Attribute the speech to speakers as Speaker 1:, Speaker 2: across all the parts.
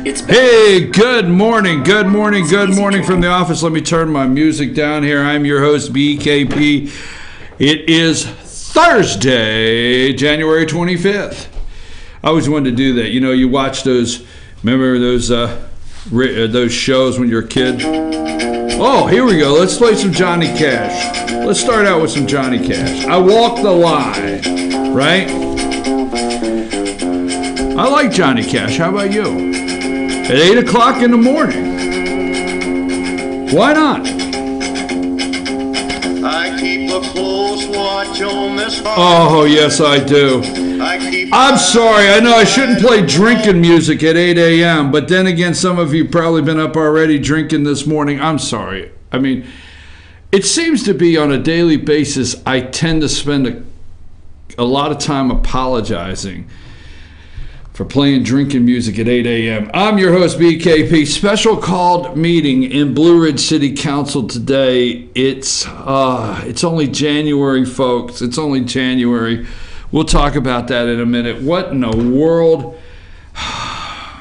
Speaker 1: Hey, good morning from the office. Let me turn my music down here. I'm your host, BKP. It is Thursday, January 25th. I always wanted to do that. You know, you watch those, remember those shows when you're a kid? Oh, here we go. Let's play some Johnny Cash. Let's start out with some Johnny Cash. I Walk the Line, right? I like Johnny Cash. How about you? At 8 o'clock in the morning. Why not?
Speaker 2: I keep a close watch on this heart.
Speaker 1: Oh, yes, I do. I'm sorry. I know I shouldn't play drinking music at 8 a.m., but then again, some of you probably been up already drinking this morning. I'm sorry. I mean, it seems to be on a daily basis, I tend to spend a lot of time apologizing for playing drinking music at 8 a.m. I'm your host, BKP. Special called meeting in Blue Ridge City Council today. It's only January, folks. It's only January. We'll talk about that in a minute. What in the world? I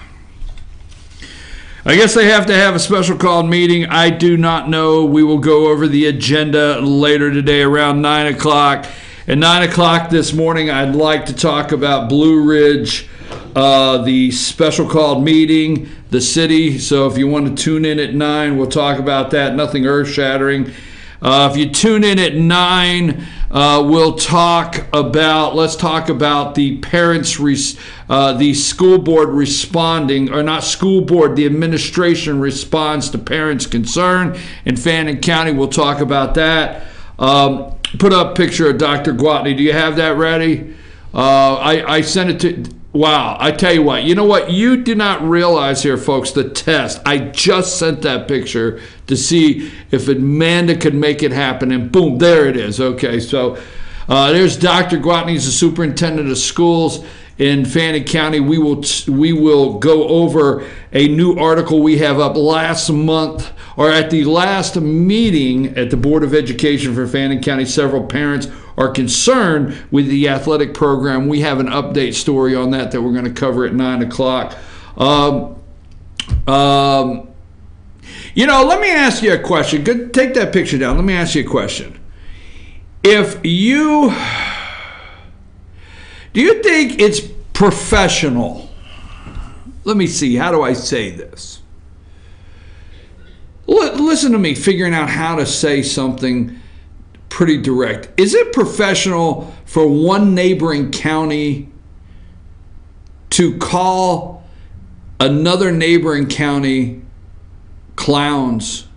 Speaker 1: guess they have to have a special called meeting. I do not know. We will go over the agenda later today around 9 o'clock. At 9 o'clock this morning, I'd like to talk about Blue Ridge, the special called meeting, the city. So if you want to tune in at 9, we'll talk about that. Nothing earth-shattering. If you tune in at 9, let's talk about the parents, the school board responding, or not school board, the administration responds to parents' concern in Fannin County. We'll talk about that. Put up a picture of Dr. Gwatney. Do you have that ready? I sent it to... Wow, I tell you what. You know what? You do not realize here, folks, the test. I just sent that picture to see if Amanda could make it happen, and boom, there it is. Okay, so there's Dr. Gwatney. He's the superintendent of schools in Fannin County. We will go over a new article we have up last month, or at the last meeting at the Board of Education for Fannin County. Several parents are concerned with the athletic program. We have an update story on that we're going to cover at 9 o'clock. You know, let me ask you a question. Take that picture down. Let me ask you a question. Do you think it's professional? Let me see. How do I say this? Listen to me figuring out how to say something pretty direct. Is it professional for one neighboring county to call another neighboring county clowns?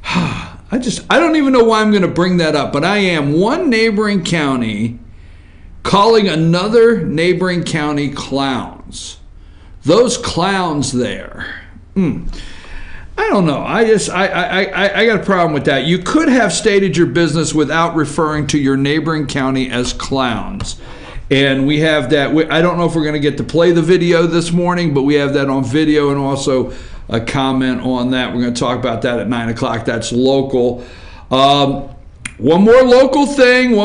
Speaker 1: I don't even know why I'm going to bring that up, but I am. One neighboring county calling another neighboring county clowns. Those clowns there. I don't know. I got a problem with that. You could have stated your business without referring to your neighboring county as clowns. And we have that. I don't know if we're going to get to play the video this morning, but we have that on video and also a comment on that. We're going to talk about that at 9 o'clock. That's local. One more local thing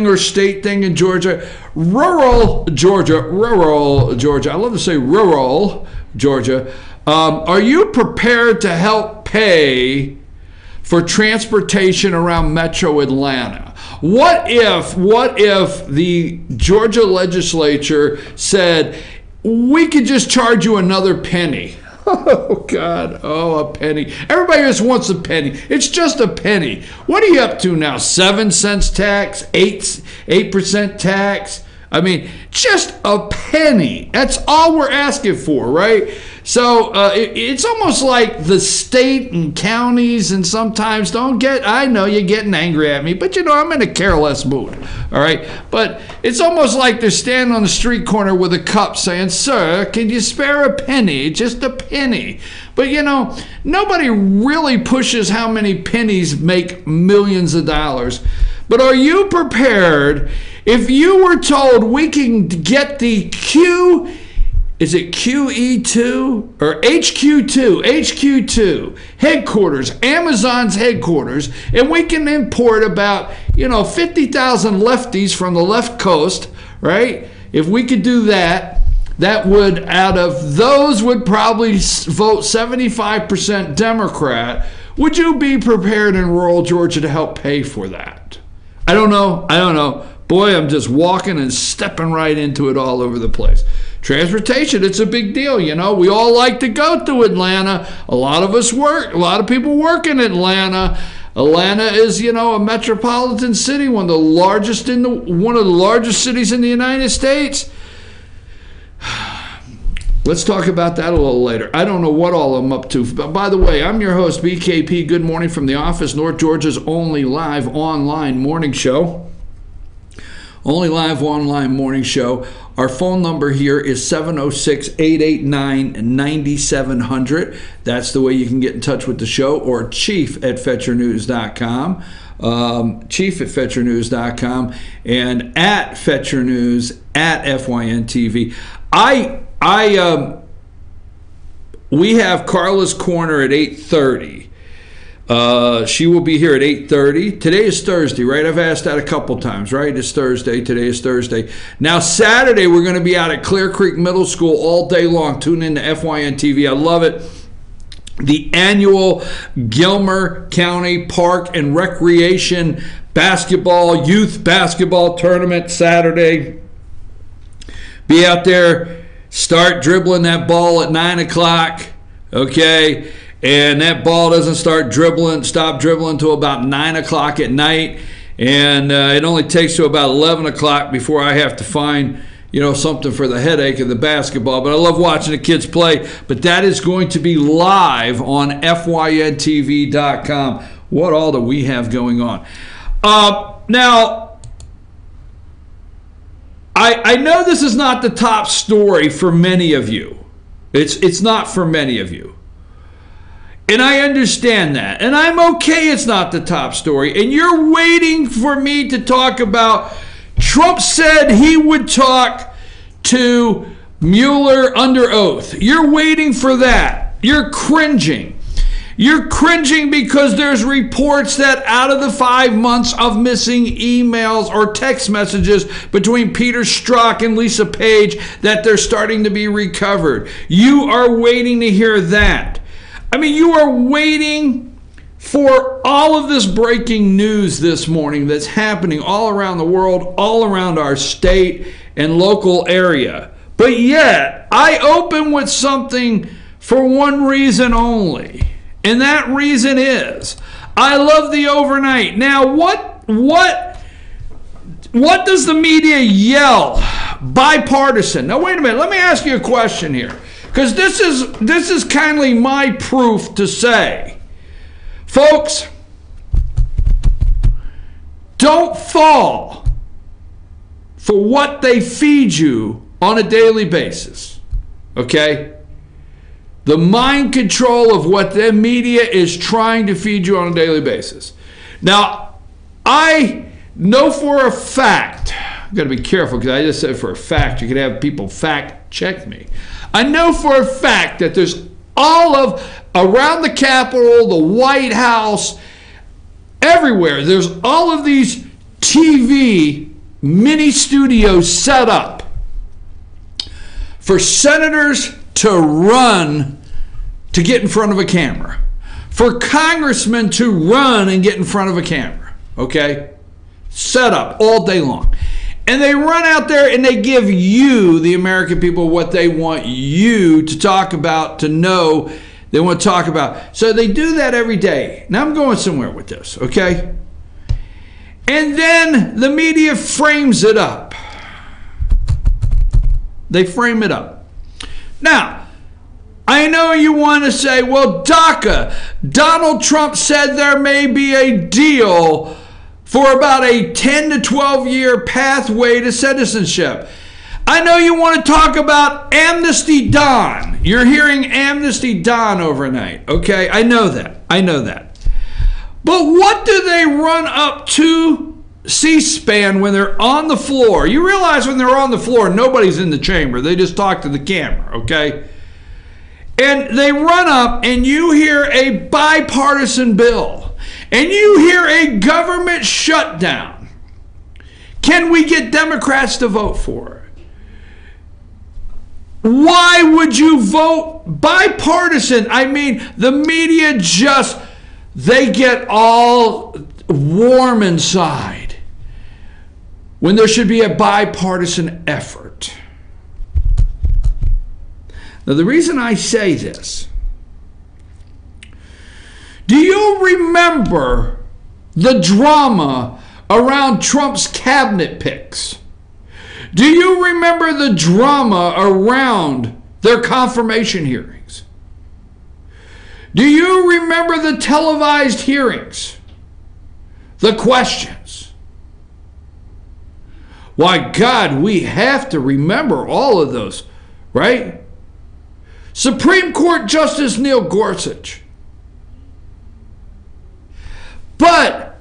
Speaker 1: or state thing in Georgia. Rural Georgia. I love to say rural Georgia. Are you prepared to help pay for transportation around Metro Atlanta? What if the Georgia legislature said, we could just charge you another penny? Oh, God. Oh, a penny. Everybody just wants a penny. It's just a penny. What are you up to now? 7 cents tax? 8% tax? I mean, just a penny. That's all we're asking for, right? So it's almost like the state and counties and sometimes don't get, I know you're getting angry at me, but you know, I'm in a careless mood, all right? But it's almost like they're standing on the street corner with a cup saying, sir, can you spare a penny? Just a penny. But you know, nobody really pushes how many pennies make millions of dollars. But are you prepared if you were told we can get the is it QE2 or HQ2 headquarters, Amazon's headquarters, and we can import about 50,000 lefties from the left coast, right? If we could do that, that would, out of those, would probably vote 75% Democrat. Would you be prepared in rural Georgia to help pay for that? I don't know. Boy, I'm just walking and stepping right into it all over the place. Transportation, it's a big deal, you know. We all like to go to Atlanta. A lot of us work. A lot of people work in Atlanta. Atlanta is, you know, a metropolitan city, one of the largest cities in the United States. Let's talk about that a little later. I don't know what all I'm up to. But by the way, I'm your host, BKP. Good morning from the office, North Georgia's only live online morning show. Only live online morning show. Our phone number here is 706-889-9700. That's the way you can get in touch with the show, or chief@fetchernews.com. Chief@fetchernews.com, and at Fetcher News, at FYNTV. We have Carla's Corner at 8:30. She will be here at 8:30. Today is Thursday, right? I've asked that a couple times, right? It's Thursday. Today is Thursday. Now, Saturday, we're going to be out at Clear Creek Middle School all day long. Tune in to FYNTV. I love it. The annual Gilmer County Park and Recreation youth basketball tournament Saturday. Be out there. Start dribbling that ball at 9 o'clock, okay? And that ball doesn't stop dribbling until about 9 o'clock at night. And it only takes to about 11 o'clock before I have to find, you know, something for the headache of the basketball. But I love watching the kids play. But that is going to be live on FYNTV.com. What all do we have going on? Now, I know this is not the top story for many of you. It's not for many of you. And I understand that. And I'm okay it's not the top story. And you're waiting for me to talk about Trump said he would talk to Mueller under oath. You're waiting for that. You're cringing. You're cringing because there's reports that out of the 5 months of missing emails or text messages between Peter Strzok and Lisa Page that they're starting to be recovered. You are waiting to hear that. I mean, you are waiting for all of this breaking news this morning that's happening all around the world, all around our state and local area. But yet, I open with something for one reason only. And that reason is, I love the overnight. Now, what does the media yell? Bipartisan. Now, wait a minute. Let me ask you a question here, because this is kindly my proof to say, folks, don't fall for what they feed you on a daily basis. Okay? The mind control of what the media is trying to feed you on a daily basis. Now, I know for a fact, I've got to be careful because I just said for a fact, you could have people fact check me. I know for a fact that there's around the Capitol, the White House, everywhere, there's all of these TV mini studios set up for senators to run to get in front of a camera, for congressmen to run and get in front of a camera, okay? Set up all day long. And they run out there and they give you, the American people, what they want you to talk about, to know they want to talk about. So they do that every day. Now I'm going somewhere with this, okay? And then the media frames it up. They frame it up. Now, I know you want to say, well, DACA, Donald Trump said there may be a deal for about a 10 to 12 year pathway to citizenship. I know you want to talk about Amnesty Don. You're hearing Amnesty Don overnight, okay? I know that. But what do they run up to C-SPAN when they're on the floor? You realize when they're on the floor, nobody's in the chamber. They just talk to the camera, okay? And they run up and you hear a bipartisan bill and you hear a government shutdown. Can we get Democrats to vote for it? Why would you vote bipartisan? I mean, the media just, they get all warm inside when there should be a bipartisan effort. Now, the reason I say this, do you remember the drama around Trump's cabinet picks? Do you remember the drama around their confirmation hearings? Do you remember the televised hearings? The questions? Why, God, we have to remember all of those, right? Supreme Court Justice Neil Gorsuch. But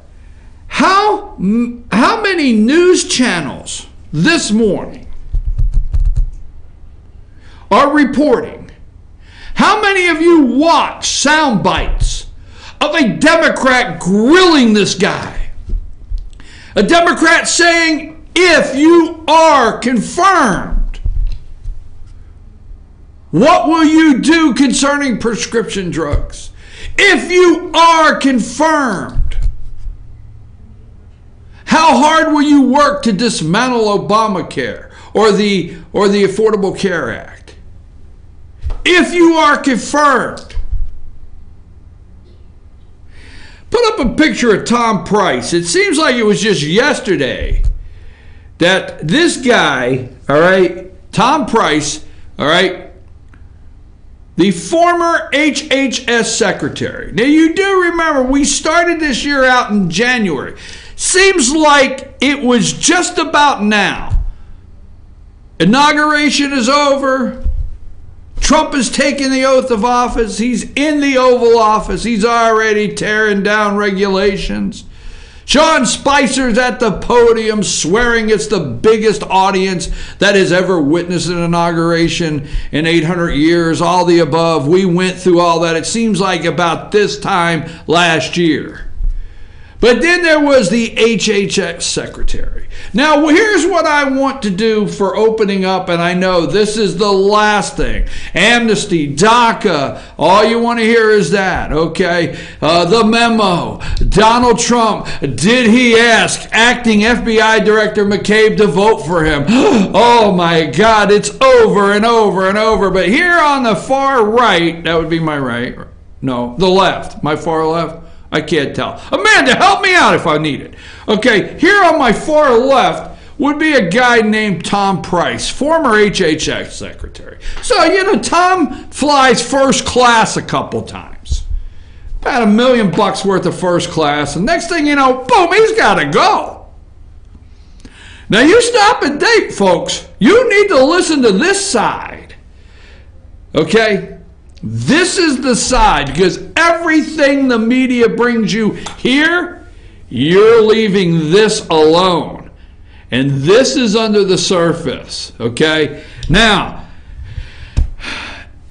Speaker 1: how many news channels this morning are reporting? How many of you watch sound bites of a Democrat grilling this guy? A Democrat saying, if you are confirmed, what will you do concerning prescription drugs? If you are confirmed, how hard will you work to dismantle Obamacare or the Affordable Care Act? If you are confirmed. Put up a picture of Tom Price. It seems like it was just yesterday that this guy, all right, Tom Price, all right, the former HHS secretary. Now, you do remember we started this year out in January. Seems like it was just about now. Inauguration is over. Trump has taken the oath of office. He's in the Oval Office. He's already tearing down regulations. Sean Spicer's at the podium swearing it's the biggest audience that has ever witnessed an inauguration in 800 years, all the above. We went through all that. It seems like about this time last year. But then there was the HHS secretary. Now, here's what I want to do for opening up, and I know this is the last thing. Amnesty, DACA, all you want to hear is that, okay? The memo. Donald Trump, did he ask acting FBI Director McCabe to vote for him? Oh my God, it's over and over and over. But here on the far right, that would be my right. No, the left, my far left. I can't tell. Amanda, help me out if I need it. Okay, here on my far left would be a guy named Tom Price, former HHS secretary. So, you know, Tom flies first class a couple times. About $1 million worth of first class. And next thing you know, boom, he's got to go. Now, you stop and date, folks. You need to listen to this side. Okay? This is the side, because everything the media brings you here, you're leaving this alone. And this is under the surface, okay? Now,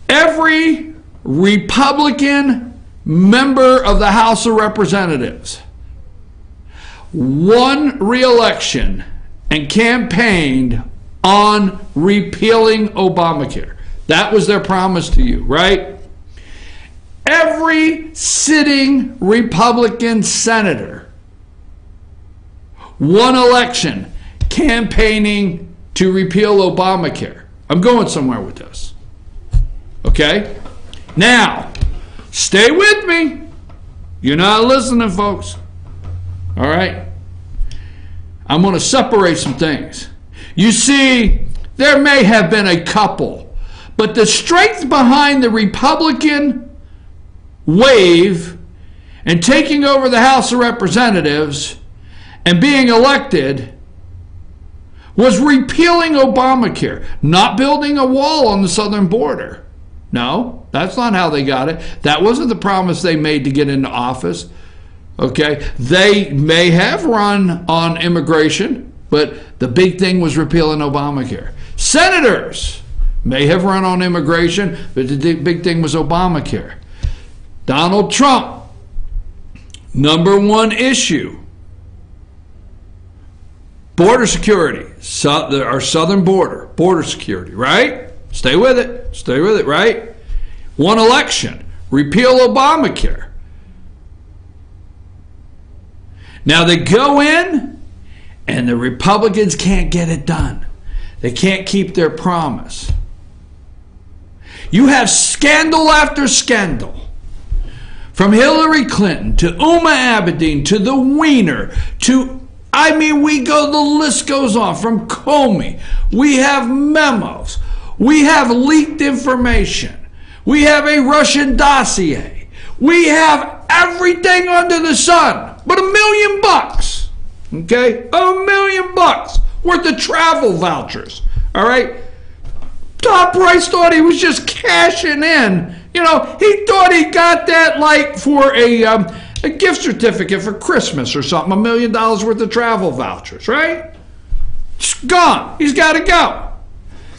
Speaker 1: every Republican member of the House of Representatives won re-election and campaigned on repealing Obamacare. That was their promise to you, right? Every sitting Republican senator won election campaigning to repeal Obamacare. I'm going somewhere with this. Okay? Now, stay with me. You're not listening, folks. All right? I'm going to separate some things. You see, there may have been a couple, but the strength behind the Republican wave and taking over the House of Representatives and being elected was repealing Obamacare, not building a wall on the southern border. No, that's not how they got it. That wasn't the promise they made to get into office. Okay, they may have run on immigration, but the big thing was repealing Obamacare. Senators may have run on immigration, but the big thing was Obamacare. Donald Trump, number one issue, border security, our southern border security, right? Stay with it. Stay with it, right? One election. Repeal Obamacare. Now they go in, and the Republicans can't get it done. They can't keep their promise. You have scandal after scandal. From Hillary Clinton to Uma Abedin to the Wiener to, the list goes on. From Comey, we have memos. We have leaked information. We have a Russian dossier. We have everything under the sun but $1 million. Okay? $1 million worth of travel vouchers. All right? Tom Price thought he was just cashing in. You know, he thought he got that like for a gift certificate for Christmas or something, $1 million worth of travel vouchers, right? It's gone. He's got to go.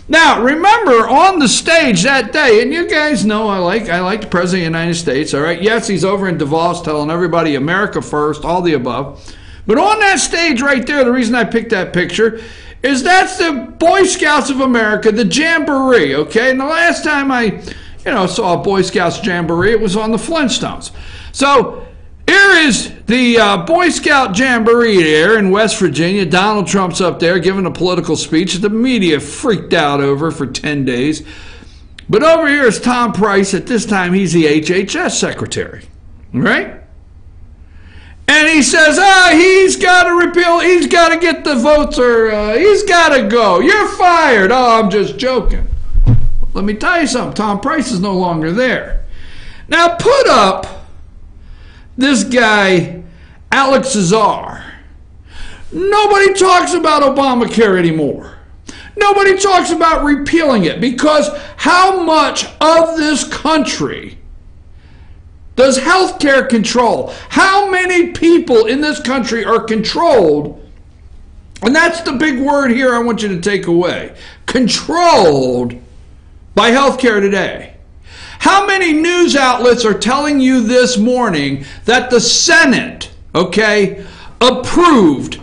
Speaker 1: Now, remember, on the stage that day, and you guys know I like the President of the United States, all right? Yes, he's over in Davos telling everybody America first, all the above. But on that stage right there, the reason I picked that picture is that's the Boy Scouts of America, the Jamboree, okay? And the last time I, saw a Boy Scouts Jamboree, it was on the Flintstones. So here is the Boy Scout Jamboree there in West Virginia. Donald Trump's up there giving a political speech that the media freaked out over for 10 days. But over here is Tom Price. At this time, he's the HHS secretary, right? And he says, he's got to repeal, he's got to get the votes, or he's got to go. You're fired. Oh, I'm just joking. Let me tell you something. Tom Price is no longer there. Now put up this guy, Alex Azar. Nobody talks about Obamacare anymore. Nobody talks about repealing it, because how much of this country does healthcare control? How many people in this country are controlled? And that's the big word here I want you to take away. Controlled by healthcare today. How many news outlets are telling you this morning that the Senate, approved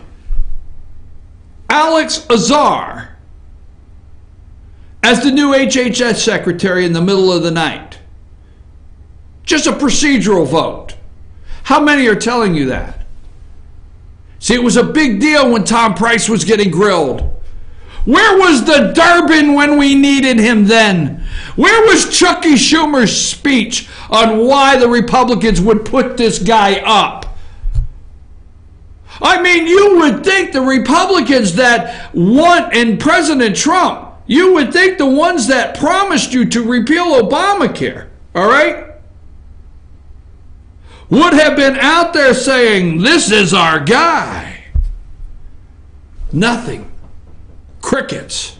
Speaker 1: Alex Azar as the new HHS secretary in the middle of the night? Just a procedural vote. How many are telling you that? See, it was a big deal when Tom Price was getting grilled. Where was the Durbin when we needed him then? Where was Chucky Schumer's speech on why the Republicans would put this guy up? I mean, you would think the Republicans that want, and President Trump, you would think the ones that promised you to repeal Obamacare, all right, would have been out there saying, this is our guy. Nothing. Crickets.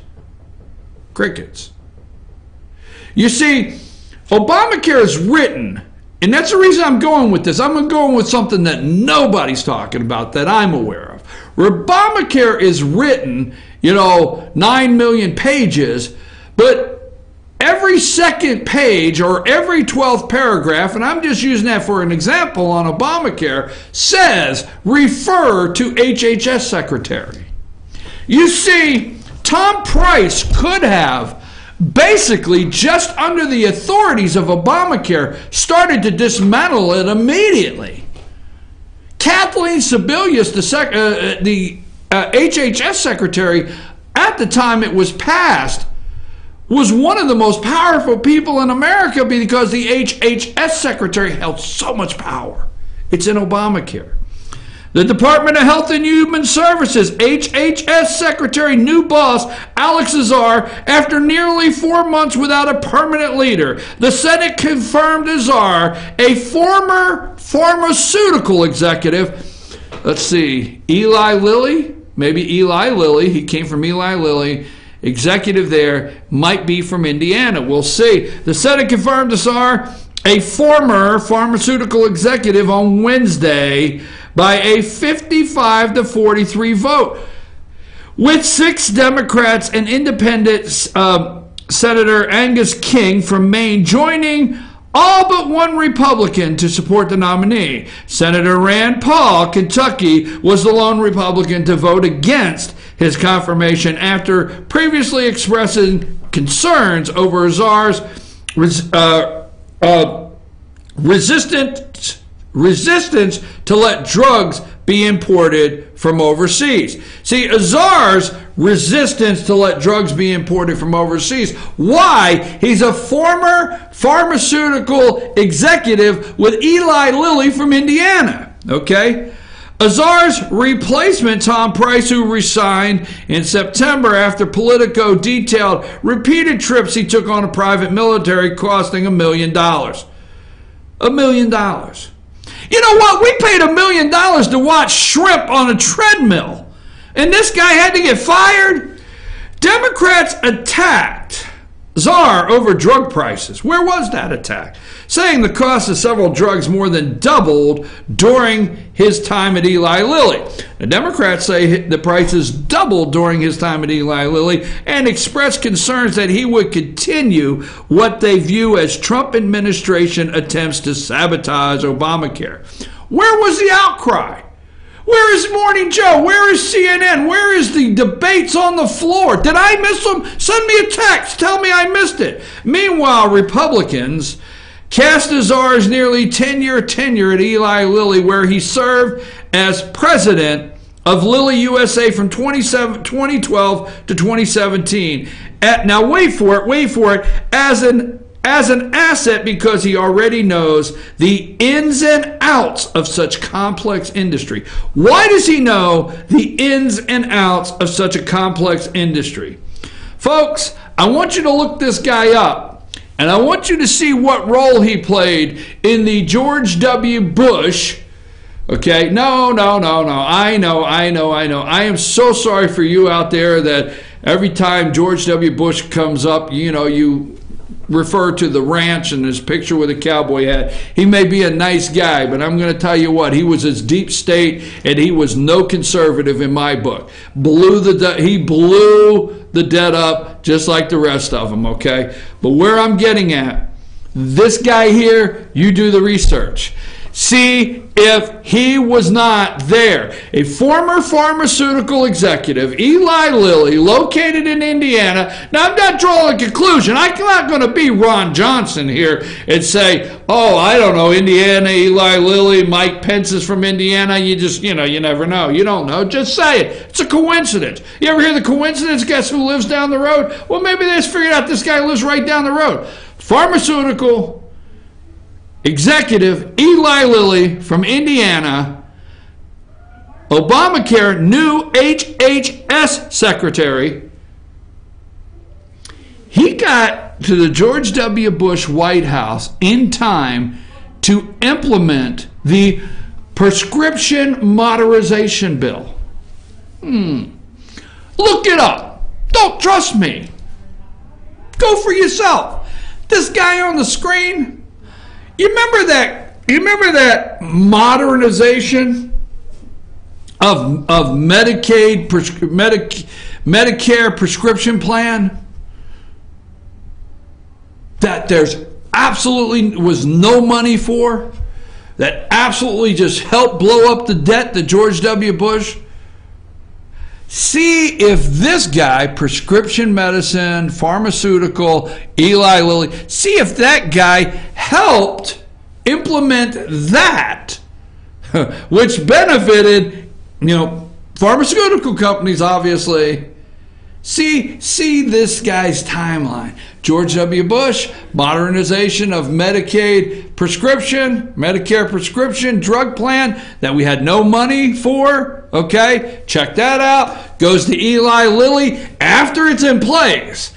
Speaker 1: Crickets. You see, Obamacare is written, and that's the reason I'm going with this. I'm going with something that nobody's talking about that I'm aware of. Obamacare is written, 9 million pages, but every second page or every 12th paragraph, and I'm just using that for an example on Obamacare, says refer to HHS secretary. You see, Tom Price could have basically, just under the authorities of Obamacare, started to dismantle it immediately. Kathleen Sebelius, the HHS secretary, at the time it was passed, was one of the most powerful people in America because the HHS secretary held so much power. It's in Obamacare. The Department of Health and Human Services, HHS Secretary, new boss, Alex Azar, after nearly 4 months without a permanent leader. The Senate confirmed Azar, a former pharmaceutical executive. Let's see, Eli Lilly? Maybe Eli Lilly. He came from Eli Lilly. Executive there, might be from Indiana. We'll see. The Senate confirmed Azar, a former pharmaceutical executive, on Wednesday by a 55-43 vote, with 6 Democrats and independent Senator Angus King from Maine joining all but 1 Republican to support the nominee. Senator Rand Paul, Kentucky, was the lone Republican to vote against his confirmation after previously expressing concerns over Azar's resistance to let drugs be imported from overseas. See, Azar's resistance to let drugs be imported from overseas. Why? He's a former pharmaceutical executive with Eli Lilly from Indiana. Okay? Azar's replacement, Tom Price, who resigned in September after Politico detailed repeated trips he took on a private military costing $1 million. $1 million. You know what? We paid $1 million to watch shrimp on a treadmill, and this guy had to get fired? Democrats attacked Azar over drug prices. Where was that attack? Saying the cost of several drugs more than doubled during his time at Eli Lilly. The Democrats say the prices doubled during his time at Eli Lilly and expressed concerns that he would continue what they view as Trump administration attempts to sabotage Obamacare. Where was the outcry? Where is Morning Joe? Where is CNN? Where is the debates on the floor? Did I miss them? Send me a text. Tell me I missed it. Meanwhile, Republicans cast Azar's nearly 10-year tenure at Eli Lilly, where he served as president of Lilly USA from 2012 to 2017. Now wait for it, as an asset because he already knows the ins and outs of such complex industry. Why does he know the ins and outs of such a complex industry? Folks, I want you to look this guy up. And I want you to see what role he played in the George W. Bush. Okay, no. I know. I am so sorry for you out there that every time George W. Bush comes up, you refer to the ranch and his picture with a cowboy hat. He may be a nice guy, but I'm going to tell you what, he was as deep state and he was no conservative in my book. He blew the debt up just like the rest of them, okay? But where I'm getting at, this guy here, you do the research. See if he was not there. A former pharmaceutical executive, Eli Lilly, located in Indiana. Now, I'm not drawing a conclusion. I'm not going to be Ron Johnson here and say, oh, I don't know, Indiana, Eli Lilly, Mike Pence is from Indiana. You just, you never know. You don't know. Just say it. It's a coincidence. You ever hear the coincidence? Guess who lives down the road? Well, maybe they just figured out this guy lives right down the road. Pharmaceutical executive Eli Lilly from Indiana, Obamacare new HHS secretary. He got to the George W. Bush White House in time to implement the prescription modernization bill. Look it up. Don't trust me. Go for yourself. This guy on the screen, you remember that modernization of Medicare prescription plan that there's absolutely was no money for, that absolutely just helped blow up the debt to George W. Bush? See if this guy, prescription medicine, pharmaceutical, Eli Lilly, see if that guy helped implement that, which benefited, pharmaceutical companies, obviously. See this guy's timeline. George W. Bush, modernization of Medicare prescription drug plan that we had no money for. Okay, check that out. Goes to Eli Lilly after it's in place.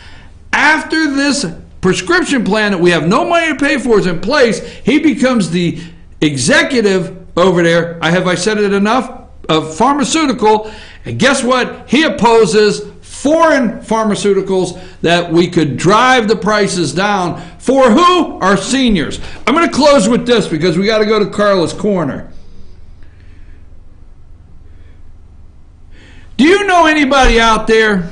Speaker 1: After this prescription plan that we have no money to pay for is in place, he becomes the executive over there. Have I said it enough? Of pharmaceutical. And guess what? He opposes foreign pharmaceuticals that we could drive the prices down for who? Our seniors. I'm going to close with this because we got to go to Carla's Corner. Do you know anybody out there?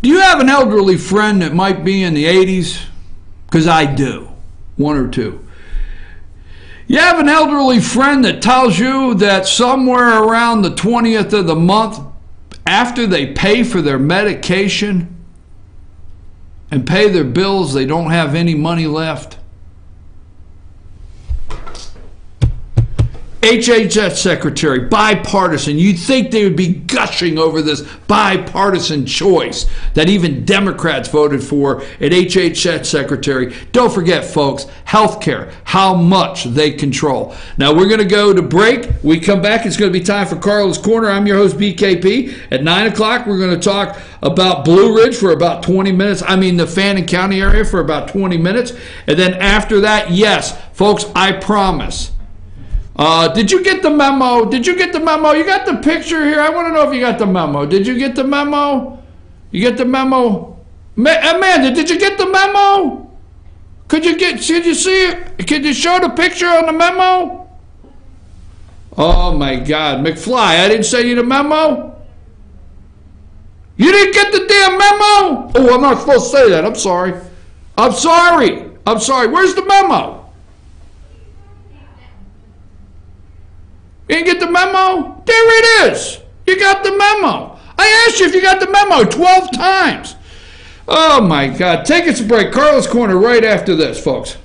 Speaker 1: Do you have an elderly friend that might be in the 80s? Because I do. One or two. You have an elderly friend that tells you that somewhere around the 20th of the month, after they pay for their medication and pay their bills, they don't have any money left. HHS secretary, bipartisan. You'd think they would be gushing over this bipartisan choice that even Democrats voted for at HHS secretary. Don't forget, folks, healthcare, how much they control. Now, we're going to go to break. We come back. It's going to be time for Carla's Corner. I'm your host, BKP. At 9 o'clock, we're going to talk about Blue Ridge for about 20 minutes. The Fannin County area for about 20 minutes. And then after that, yes, folks, I promise. Did you get the memo? Did you get the memo? You got the picture here? I want to know if you got the memo. Did you get the memo? You get the memo? Amanda, did you get the memo? Could you see it? Could you show the picture on the memo? Oh my God. McFly, I didn't send you the memo? You didn't get the damn memo? Oh, I'm not supposed to say that. I'm sorry. Where's the memo? You didn't get the memo? There it is. You got the memo. I asked you if you got the memo 12 times. Oh, my God. Take us a break. Carla's Corner right after this, folks.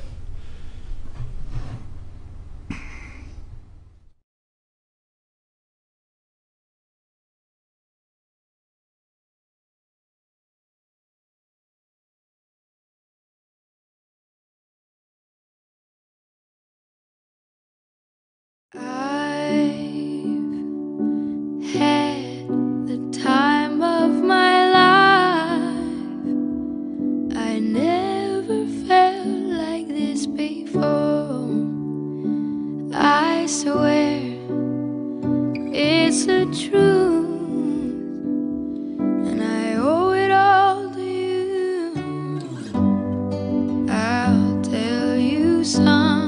Speaker 3: Had the time of my life. I never felt like this before. I swear it's the truth, and I owe it all to you. I'll tell you something.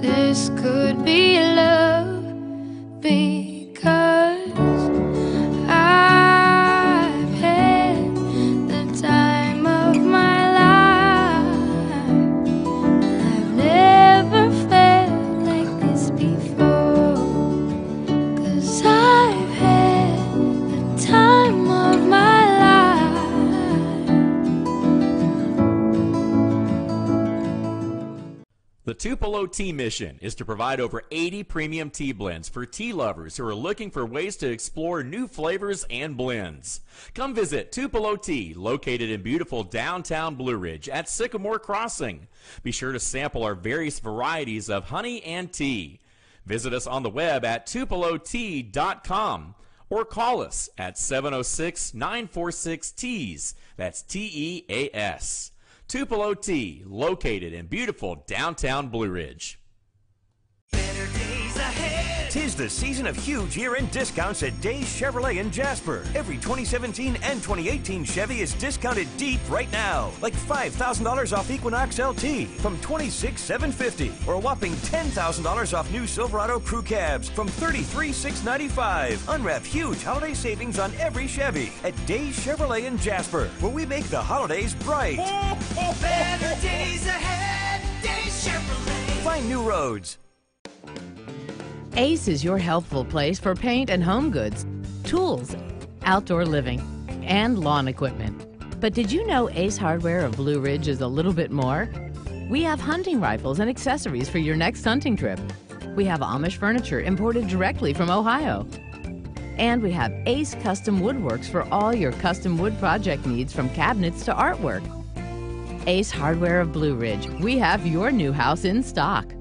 Speaker 3: This could be love, because I've had the time of my life. I've never felt like this before, 'cause I've had the time of my life.
Speaker 4: The Tupelo Tea Mission is to provide over 80 premium tea blends for tea lovers who are looking for ways to explore new flavors and blends. Come visit Tupelo Tea, located in beautiful downtown Blue Ridge at Sycamore Crossing. Be sure to sample our various varieties of honey and tea. Visit us on the web at tupelotea.com or call us at 706-946-TEAS. That's TEAS. Tupelo Tea, located in beautiful downtown Blue Ridge.
Speaker 5: Better days ahead. 'Tis the season of huge year-end discounts at Days Chevrolet in Jasper. Every 2017 and 2018 Chevy is discounted deep right now. Like $5,000 off Equinox LT from $26,750, or a whopping $10,000 off new Silverado Crew Cabs from $33,695. Unwrap huge holiday savings on every Chevy at Days Chevrolet in Jasper, where we make the holidays bright.
Speaker 6: Better days ahead, Days Chevrolet.
Speaker 5: Find new roads.
Speaker 7: Ace is your helpful place for paint and home goods, tools, outdoor living, and lawn equipment. But did you know Ace Hardware of Blue Ridge is a little bit more? We have hunting rifles and accessories for your next hunting trip. We have Amish furniture imported directly from Ohio. And we have Ace Custom Woodworks for all your custom wood project needs, from cabinets to artwork. Ace Hardware of Blue Ridge. We have your new house in stock.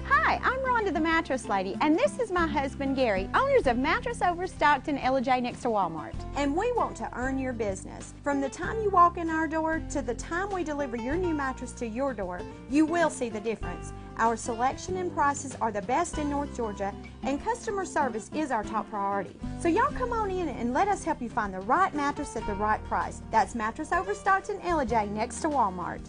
Speaker 8: Hi, I'm Rhonda the Mattress Lady, and this is my husband Gary, owners of Mattress Overstocked in LJ next to Walmart. And we want to earn your business. From the time you walk in our door to the time we deliver your new mattress to your door, you will see the difference. Our selection and prices are the best in North Georgia, and customer service is our top priority. So y'all come on in and let us help you find the right mattress at the right price. That's Mattress Overstocked in LJ next to Walmart.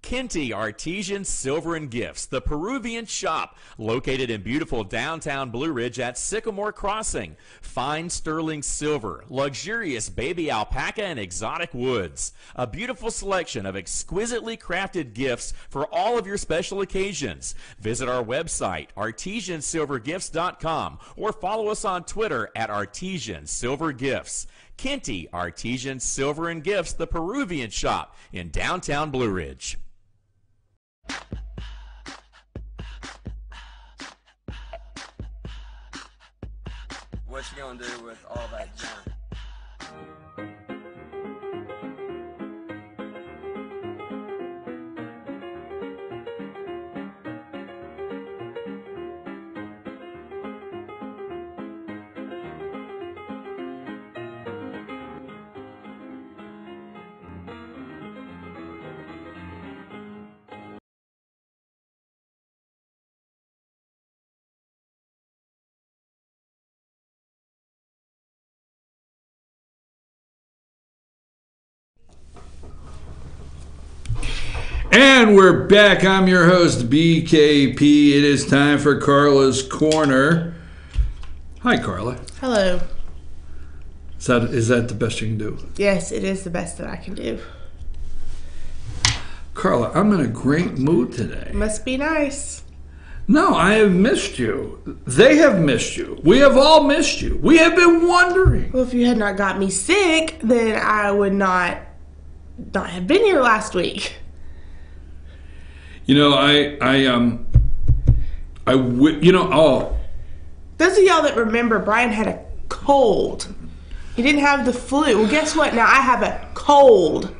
Speaker 4: Kenty Artesian Silver and Gifts, the Peruvian shop, located in beautiful downtown Blue Ridge at Sycamore Crossing. Fine sterling silver, luxurious baby alpaca and exotic woods. A beautiful selection of exquisitely crafted gifts for all of your special occasions. Visit our website, artesiansilvergifts.com, or follow us on Twitter at Artesian Silver Gifts. Kenty Artesian Silver and Gifts, the Peruvian shop in downtown Blue Ridge.
Speaker 9: What you gonna do with all that junk?
Speaker 1: And we're back. I'm your host, BKP. It is time for Carla's Corner. Hi, Carla.
Speaker 10: Hello.
Speaker 1: Is that the best you can do?
Speaker 10: Yes, it is the best that I can do.
Speaker 1: Carla, I'm in a great mood today.
Speaker 10: Must be nice.
Speaker 1: No, I have missed you. They have missed you. We have all missed you. We have been wondering.
Speaker 10: Well, if you had not got me sick, then I would not have been here last week.
Speaker 1: You know,
Speaker 10: Those of y'all that remember, Brian had a cold. He didn't have the flu. Well, guess what? Now I have a cold.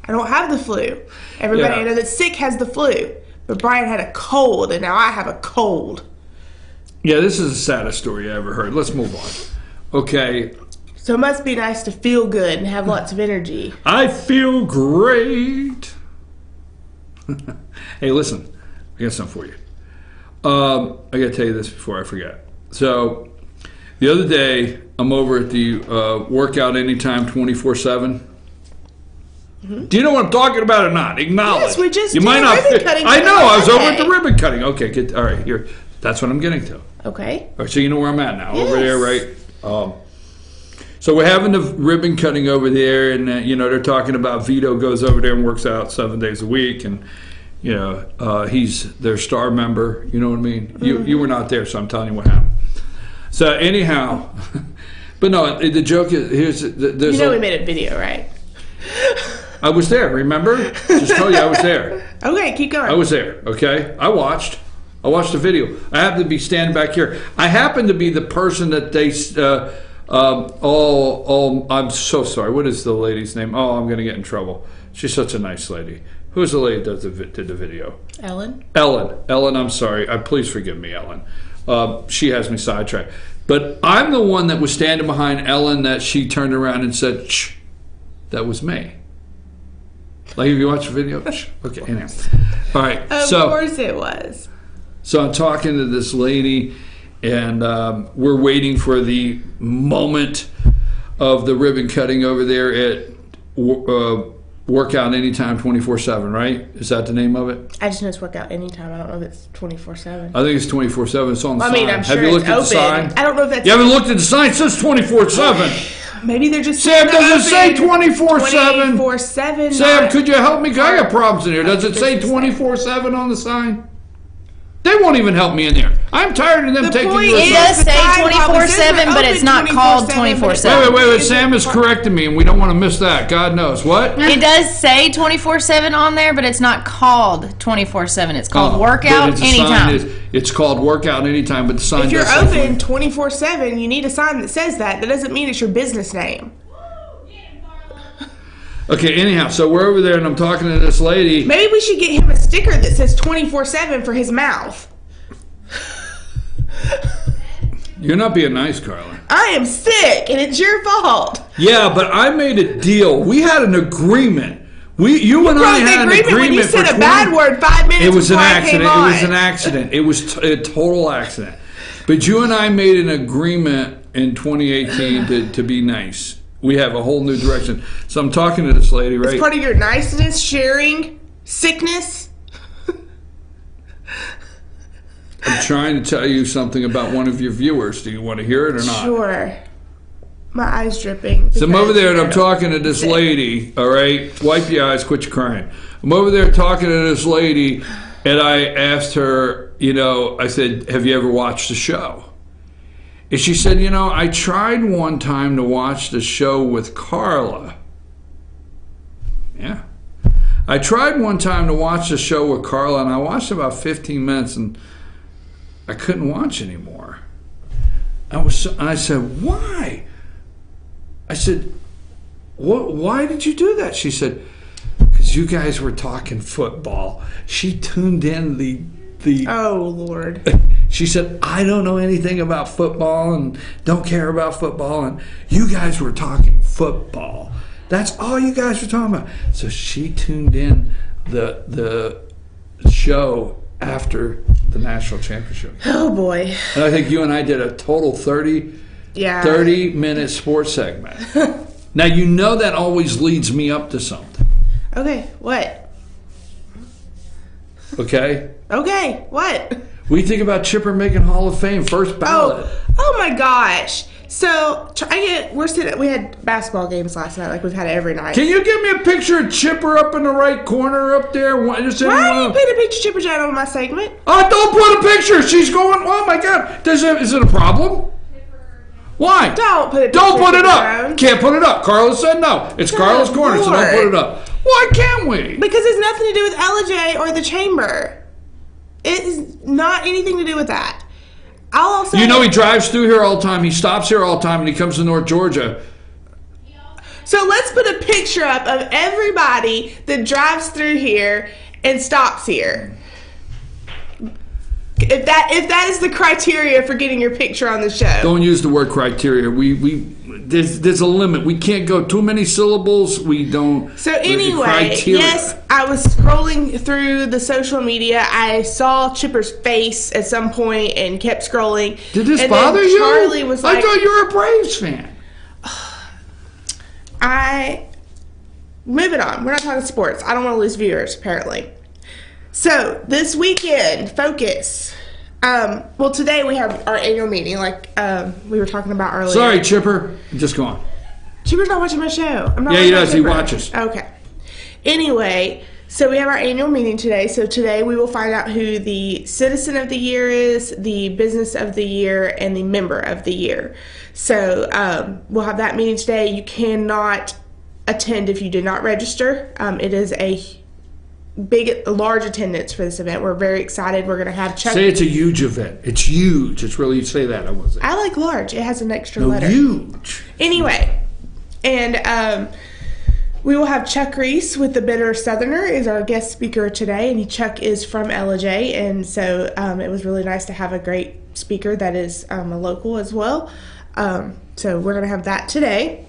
Speaker 10: I don't have the flu. Everybody I know that's sick has the flu. But Brian had a cold, and now I have a cold.
Speaker 1: Yeah, this is the saddest story I ever heard. Let's move on. Okay.
Speaker 10: So it must be nice to feel good and have lots of energy.
Speaker 1: I feel great. Hey, listen, I got something for you. I got to tell you this before I forget. So, the other day, I'm over at the Workout Anytime 24/7. Mm-hmm. Do you know what I'm talking about or not? Acknowledge.
Speaker 10: Yes, we just
Speaker 1: you
Speaker 10: did
Speaker 1: might not
Speaker 10: ribbon cutting.
Speaker 1: I know. I was over at the ribbon cutting. Okay, all right. Here, that's what I'm getting to.
Speaker 10: Okay.
Speaker 1: All right, so you know where I'm at now.
Speaker 10: Yes.
Speaker 1: Over there, right? So we're having the ribbon cutting over there, and they're talking about Vito goes over there and works out 7 days a week, and he's their star member. You know what I mean? Mm-hmm. You were not there, so I'm telling you what happened. So anyhow, but no, the joke is there's
Speaker 10: we made a video, right?
Speaker 1: I was there. Remember? Just told you I was there.
Speaker 10: Okay, keep going.
Speaker 1: I was there. Okay, I watched the video. I happened to be standing back here. I happened to be the person that they. I'm so sorry. What is the lady's name? Oh, I'm going to get in trouble. She's such a nice lady. Who's the lady that did the video?
Speaker 10: Ellen.
Speaker 1: Ellen, I'm sorry. Please forgive me, Ellen. She has me sidetracked. But I'm the one that was standing behind Ellen that she turned around and said, shh, that was me. Like, have you watched the video? Okay, anyhow. All right.
Speaker 10: Of course it was.
Speaker 1: So I'm talking to this lady, and we're waiting for the moment of the ribbon cutting over there at Workout Anytime 24/7, right? Is that the name of it?
Speaker 10: I just know it's Workout Anytime. I don't know if it's 24/7.
Speaker 1: I think it's 24/7. It's on the sign.
Speaker 10: I mean, I'm sure
Speaker 1: Have you looked at the sign?
Speaker 10: I don't know if that's...
Speaker 1: You haven't looked at the sign? It says 24/7.
Speaker 10: Maybe they're just...
Speaker 1: Sam, does it say 24/7?
Speaker 10: 24/7.
Speaker 1: Sam, could you help me? I got problems in here. Does it say 24/7 on the sign? They won't even help me in there. I'm tired of them taking your...
Speaker 11: It does say 24/7, but it's not called 24/7.
Speaker 1: Wait. Sam is correcting me, and we don't want to miss that. God knows. What?
Speaker 11: It does say 24/7 on there, but it's not called 24/7. It's called Workout Anytime.
Speaker 1: It's called Workout Anytime, but the sign
Speaker 10: If you're
Speaker 1: does say...
Speaker 10: open 24/7, you need a sign that says that. That doesn't mean it's your business name.
Speaker 1: Okay, anyhow, so we're over there, and I'm talking to this lady.
Speaker 10: Maybe we should get him a sticker that says 24/7 for his mouth.
Speaker 1: You're not being nice, Carla.
Speaker 10: I am sick, and it's your fault.
Speaker 1: Yeah, but I made a deal. We had an agreement. You and I had an agreement
Speaker 10: when you said
Speaker 1: for
Speaker 10: a bad word 5 minutes
Speaker 1: It was an
Speaker 10: before
Speaker 1: accident.
Speaker 10: I came on.
Speaker 1: It was an accident. It was a total accident. But you and I made an agreement in 2018 to be nice. We have a whole new direction. So I'm talking to this lady, right?
Speaker 10: It's part of your niceness, sharing sickness.
Speaker 1: I'm trying to tell you something about one of your viewers. Do you want to hear it or not?
Speaker 10: Sure. My eyes dripping.
Speaker 1: So I'm over there and I'm talking to this lady, all right? Wipe your eyes, quit your crying. I'm over there talking to this lady, and I asked her, I said, have you ever watched the show? And she said, I tried one time to watch the show with Carla. Yeah. I tried one time to watch the show with Carla, and I watched about 15 minutes, and I couldn't watch anymore. I said, why? I said, why did you do that? She said, because you guys were talking football. She tuned in the
Speaker 10: oh, Lord.
Speaker 1: She said, I don't know anything about football and don't care about football, and you guys were talking football. That's all you guys were talking about. So she tuned in the show after the national championship.
Speaker 10: Oh, boy.
Speaker 1: And I think you and I did a total 30-minute sports segment. Now, that always leads me up to something.
Speaker 10: Okay, what?
Speaker 1: Okay?
Speaker 10: Okay, what?
Speaker 1: We think about Chipper making Hall of Fame first ballot.
Speaker 10: Oh my gosh. So, we had basketball games last night, like we've had it every night.
Speaker 1: Can you give me a picture of Chipper up in the right corner up there?
Speaker 10: Why are you putting a picture of Chipper Jan on my segment?
Speaker 1: Oh, don't put a picture. She's going, oh my God. Is it a problem? Why?
Speaker 10: Don't put it
Speaker 1: up. Can't put it up. Carla said no. It's Carla's corner, so don't put it up. Why can't we?
Speaker 10: Because it's nothing to do with LJ or the chamber. It is not anything to do with that. I'll also
Speaker 1: he drives through here all the time. He stops here all the time, and he comes to North Georgia.
Speaker 10: So let's put a picture up of everybody that drives through here and stops here. If that is the criteria for getting your picture on the show.
Speaker 1: Don't use the word criteria. There's a limit. We can't go too many syllables. We don't.
Speaker 10: So anyway, yes, I was scrolling through the social media. I saw Chipper's face at some point and kept scrolling.
Speaker 1: Did this bother you?
Speaker 10: Charlie was like,
Speaker 1: I thought you were a Braves fan.
Speaker 10: Moving on. We're not talking sports. I don't want to lose viewers, apparently. So, this weekend, focus. Today we have our annual meeting, like we were talking about earlier.
Speaker 1: Sorry, Chipper. Just go on.
Speaker 10: Chipper's not watching my show. I'm not.
Speaker 1: Yeah, he does. He watches.
Speaker 10: Okay. Anyway, so we have our annual meeting today. So today we will find out who the Citizen of the Year is, the Business of the Year, and the Member of the Year. So we'll have that meeting today. You cannot attend if you did not register. It is a large attendance for this event. We're very excited. We're going to have Chuck.
Speaker 1: Say it's a huge event. It's huge. It's really, say that.
Speaker 10: I like large. It has an extra letter.
Speaker 1: Huge.
Speaker 10: Anyway, and we will have Chuck Reese with the Bitter Southerner is our guest speaker today, and Chuck is from LJ, and so it was really nice to have a great speaker that is a local as well. So we're going to have that today.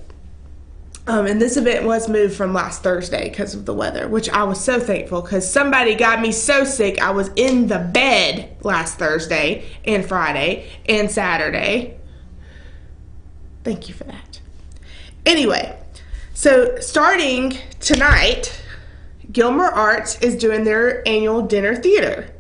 Speaker 10: And this event was moved from last Thursday because of the weather, which I was so thankful because somebody got me so sick. I was in the bed last Thursday and Friday and Saturday. Thank you for that. Anyway, so starting tonight, Gilmer Arts is doing their annual dinner theater.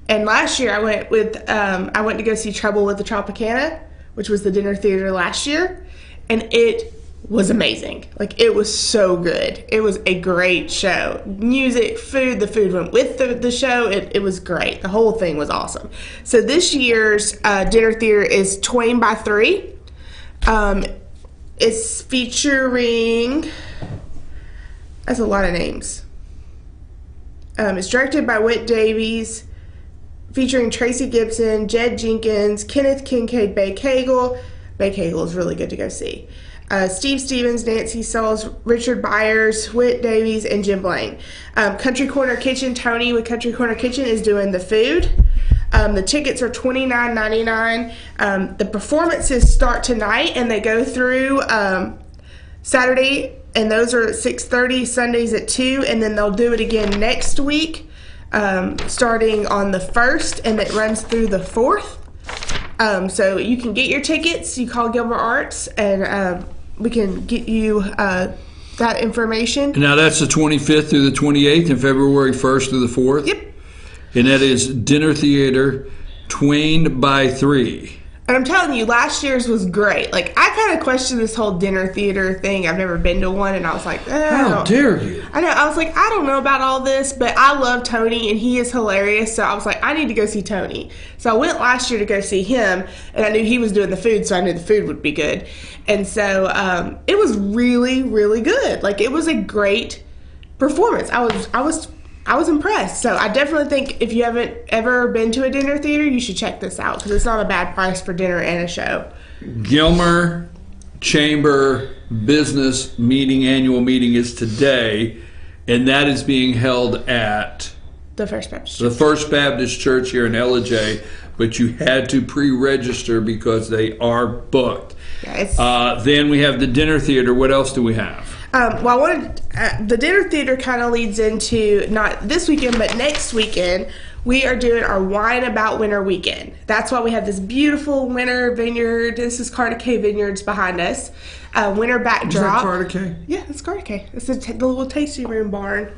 Speaker 10: And last year I went to go see Trouble with the Tropicana, which was the dinner theater last year, and it was amazing. Like, it was so good. It was a great show. Music, food, the food went with the show. It was great. The whole thing was awesome. So this year's dinner theater is Twain by 3. It's featuring, that's a lot of names. It's directed by Whit Davies, featuring Tracy Gibson, Jed Jenkins, Kenneth Kincaid, Bay Cagle. Bay Cagle is really good to go see. Steve Stevens, Nancy Souls, Richard Byers, Whit Davies, and Jim Blaine. Country Corner Kitchen, Tony with Country Corner Kitchen is doing the food. The tickets are $29.99. The performances start tonight and they go through Saturday, and those are at 6:30, Sundays at 2, and then they'll do it again next week, starting on the 1st, and it runs through the 4th. So you can get your tickets. You call Gilmer Arts, and we can get you that information.
Speaker 1: Now that's the 25th through the 28th and February 1st through the 4th?
Speaker 10: Yep.
Speaker 1: And that is Dinner Theater, Twain by 3.
Speaker 10: And I'm telling you, last year's was great. Like, I kind of questioned this whole dinner theater thing. I've never been to one, and I was like,
Speaker 1: how dare you?
Speaker 10: I know. I was like, I don't know about all this, but I love Tony, and he is hilarious. So I was like, I need to go see Tony. So I went last year to go see him, and I knew he was doing the food, so I knew the food would be good. And so it was really, really good. Like, it was a great performance. I was impressed. So I definitely think if you haven't ever been to a dinner theater, you should check this out because it's not a bad price for dinner and a show.
Speaker 1: Gilmer Chamber Business Annual Meeting is today, and that is being held at
Speaker 10: the First Baptist
Speaker 1: Church. The First Baptist Church here in LJ, but you had to pre-register because they are booked.
Speaker 10: Yeah,
Speaker 1: then we have the dinner theater. What else do we have?
Speaker 10: Well, I wanted the dinner theater kind of leads into not this weekend, but next weekend. We are doing our Wine About Winter weekend. That's why we have this beautiful winter vineyard. This is Carter K Vineyards behind us. Winter backdrop.
Speaker 1: Is that Carter K?
Speaker 10: Yeah, it's Carter K. It's the little tasting room barn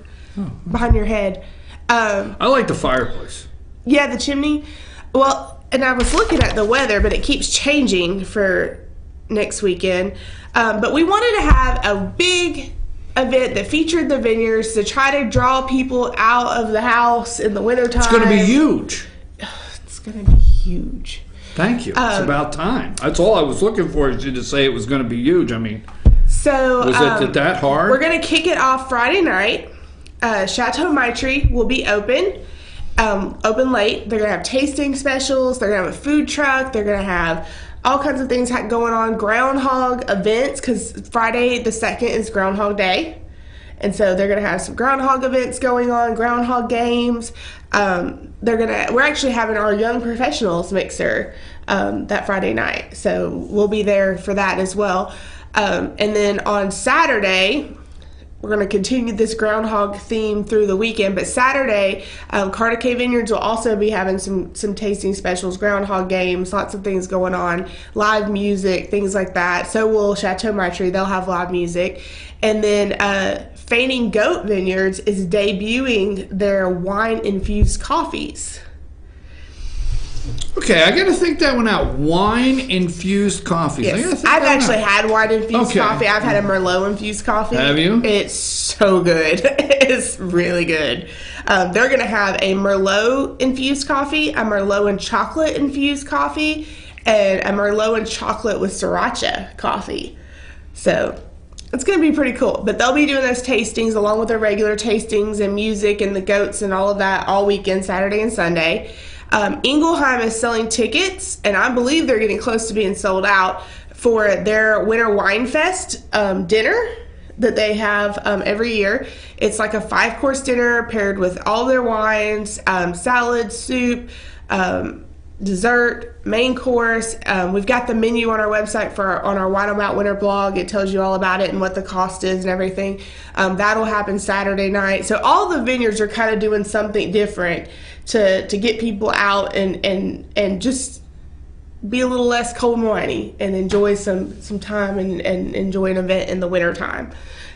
Speaker 10: behind your head.
Speaker 1: I like the fireplace.
Speaker 10: Yeah, the chimney. Well, and I was looking at the weather, but it keeps changing for next weekend. But we wanted to have a big event that featured the vineyards to try to draw people out of the house in the wintertime.
Speaker 1: It's going to be huge.
Speaker 10: It's going to be huge.
Speaker 1: Thank you. It's about time. That's all I was looking for, is you to say it was going to be huge. I mean,
Speaker 10: so
Speaker 1: was it that hard?
Speaker 10: We're going to kick it off Friday night. Chateau Maitre will be open late. They're going to have tasting specials. They're going to have a food truck. They're going to have all kinds of things going on. Groundhog events, because Friday the 2nd is Groundhog Day. And so they're going to have some groundhog events going on, groundhog games. We're actually having our Young Professionals mixer that Friday night. So we'll be there for that as well. And then on Saturday, we're going to continue this groundhog theme through the weekend. But Saturday, Carter K Vineyards will also be having some tasting specials, groundhog games, lots of things going on, live music, things like that. So will Chateau Maitre. They'll have live music. And then Fainting Goat Vineyards is debuting their wine-infused coffees.
Speaker 1: Okay, I got to think that one out. Wine-infused coffee.
Speaker 10: Yes. I've actually had wine-infused coffee. I've had a Merlot-infused coffee.
Speaker 1: Have you?
Speaker 10: It's so good. It's really good. They're going to have a Merlot-infused coffee, a Merlot and chocolate-infused coffee, and a Merlot and chocolate with sriracha coffee. So it's going to be pretty cool. But they'll be doing those tastings along with their regular tastings and music and the goats and all of that all weekend, Saturday and Sunday. Ingelheim is selling tickets, and I believe they're getting close to being sold out for their Winter Wine Fest dinner that they have every year. It's like a 5-course dinner paired with all their wines, salad, soup, dessert, main course. We've got the menu on our website on our Wine About Winter blog. It tells you all about it and what the cost is and everything. That'll happen Saturday night. So all the vineyards are kind of doing something different to get people out and just be a little less cold and whiny and enjoy some time and enjoy an event in the wintertime.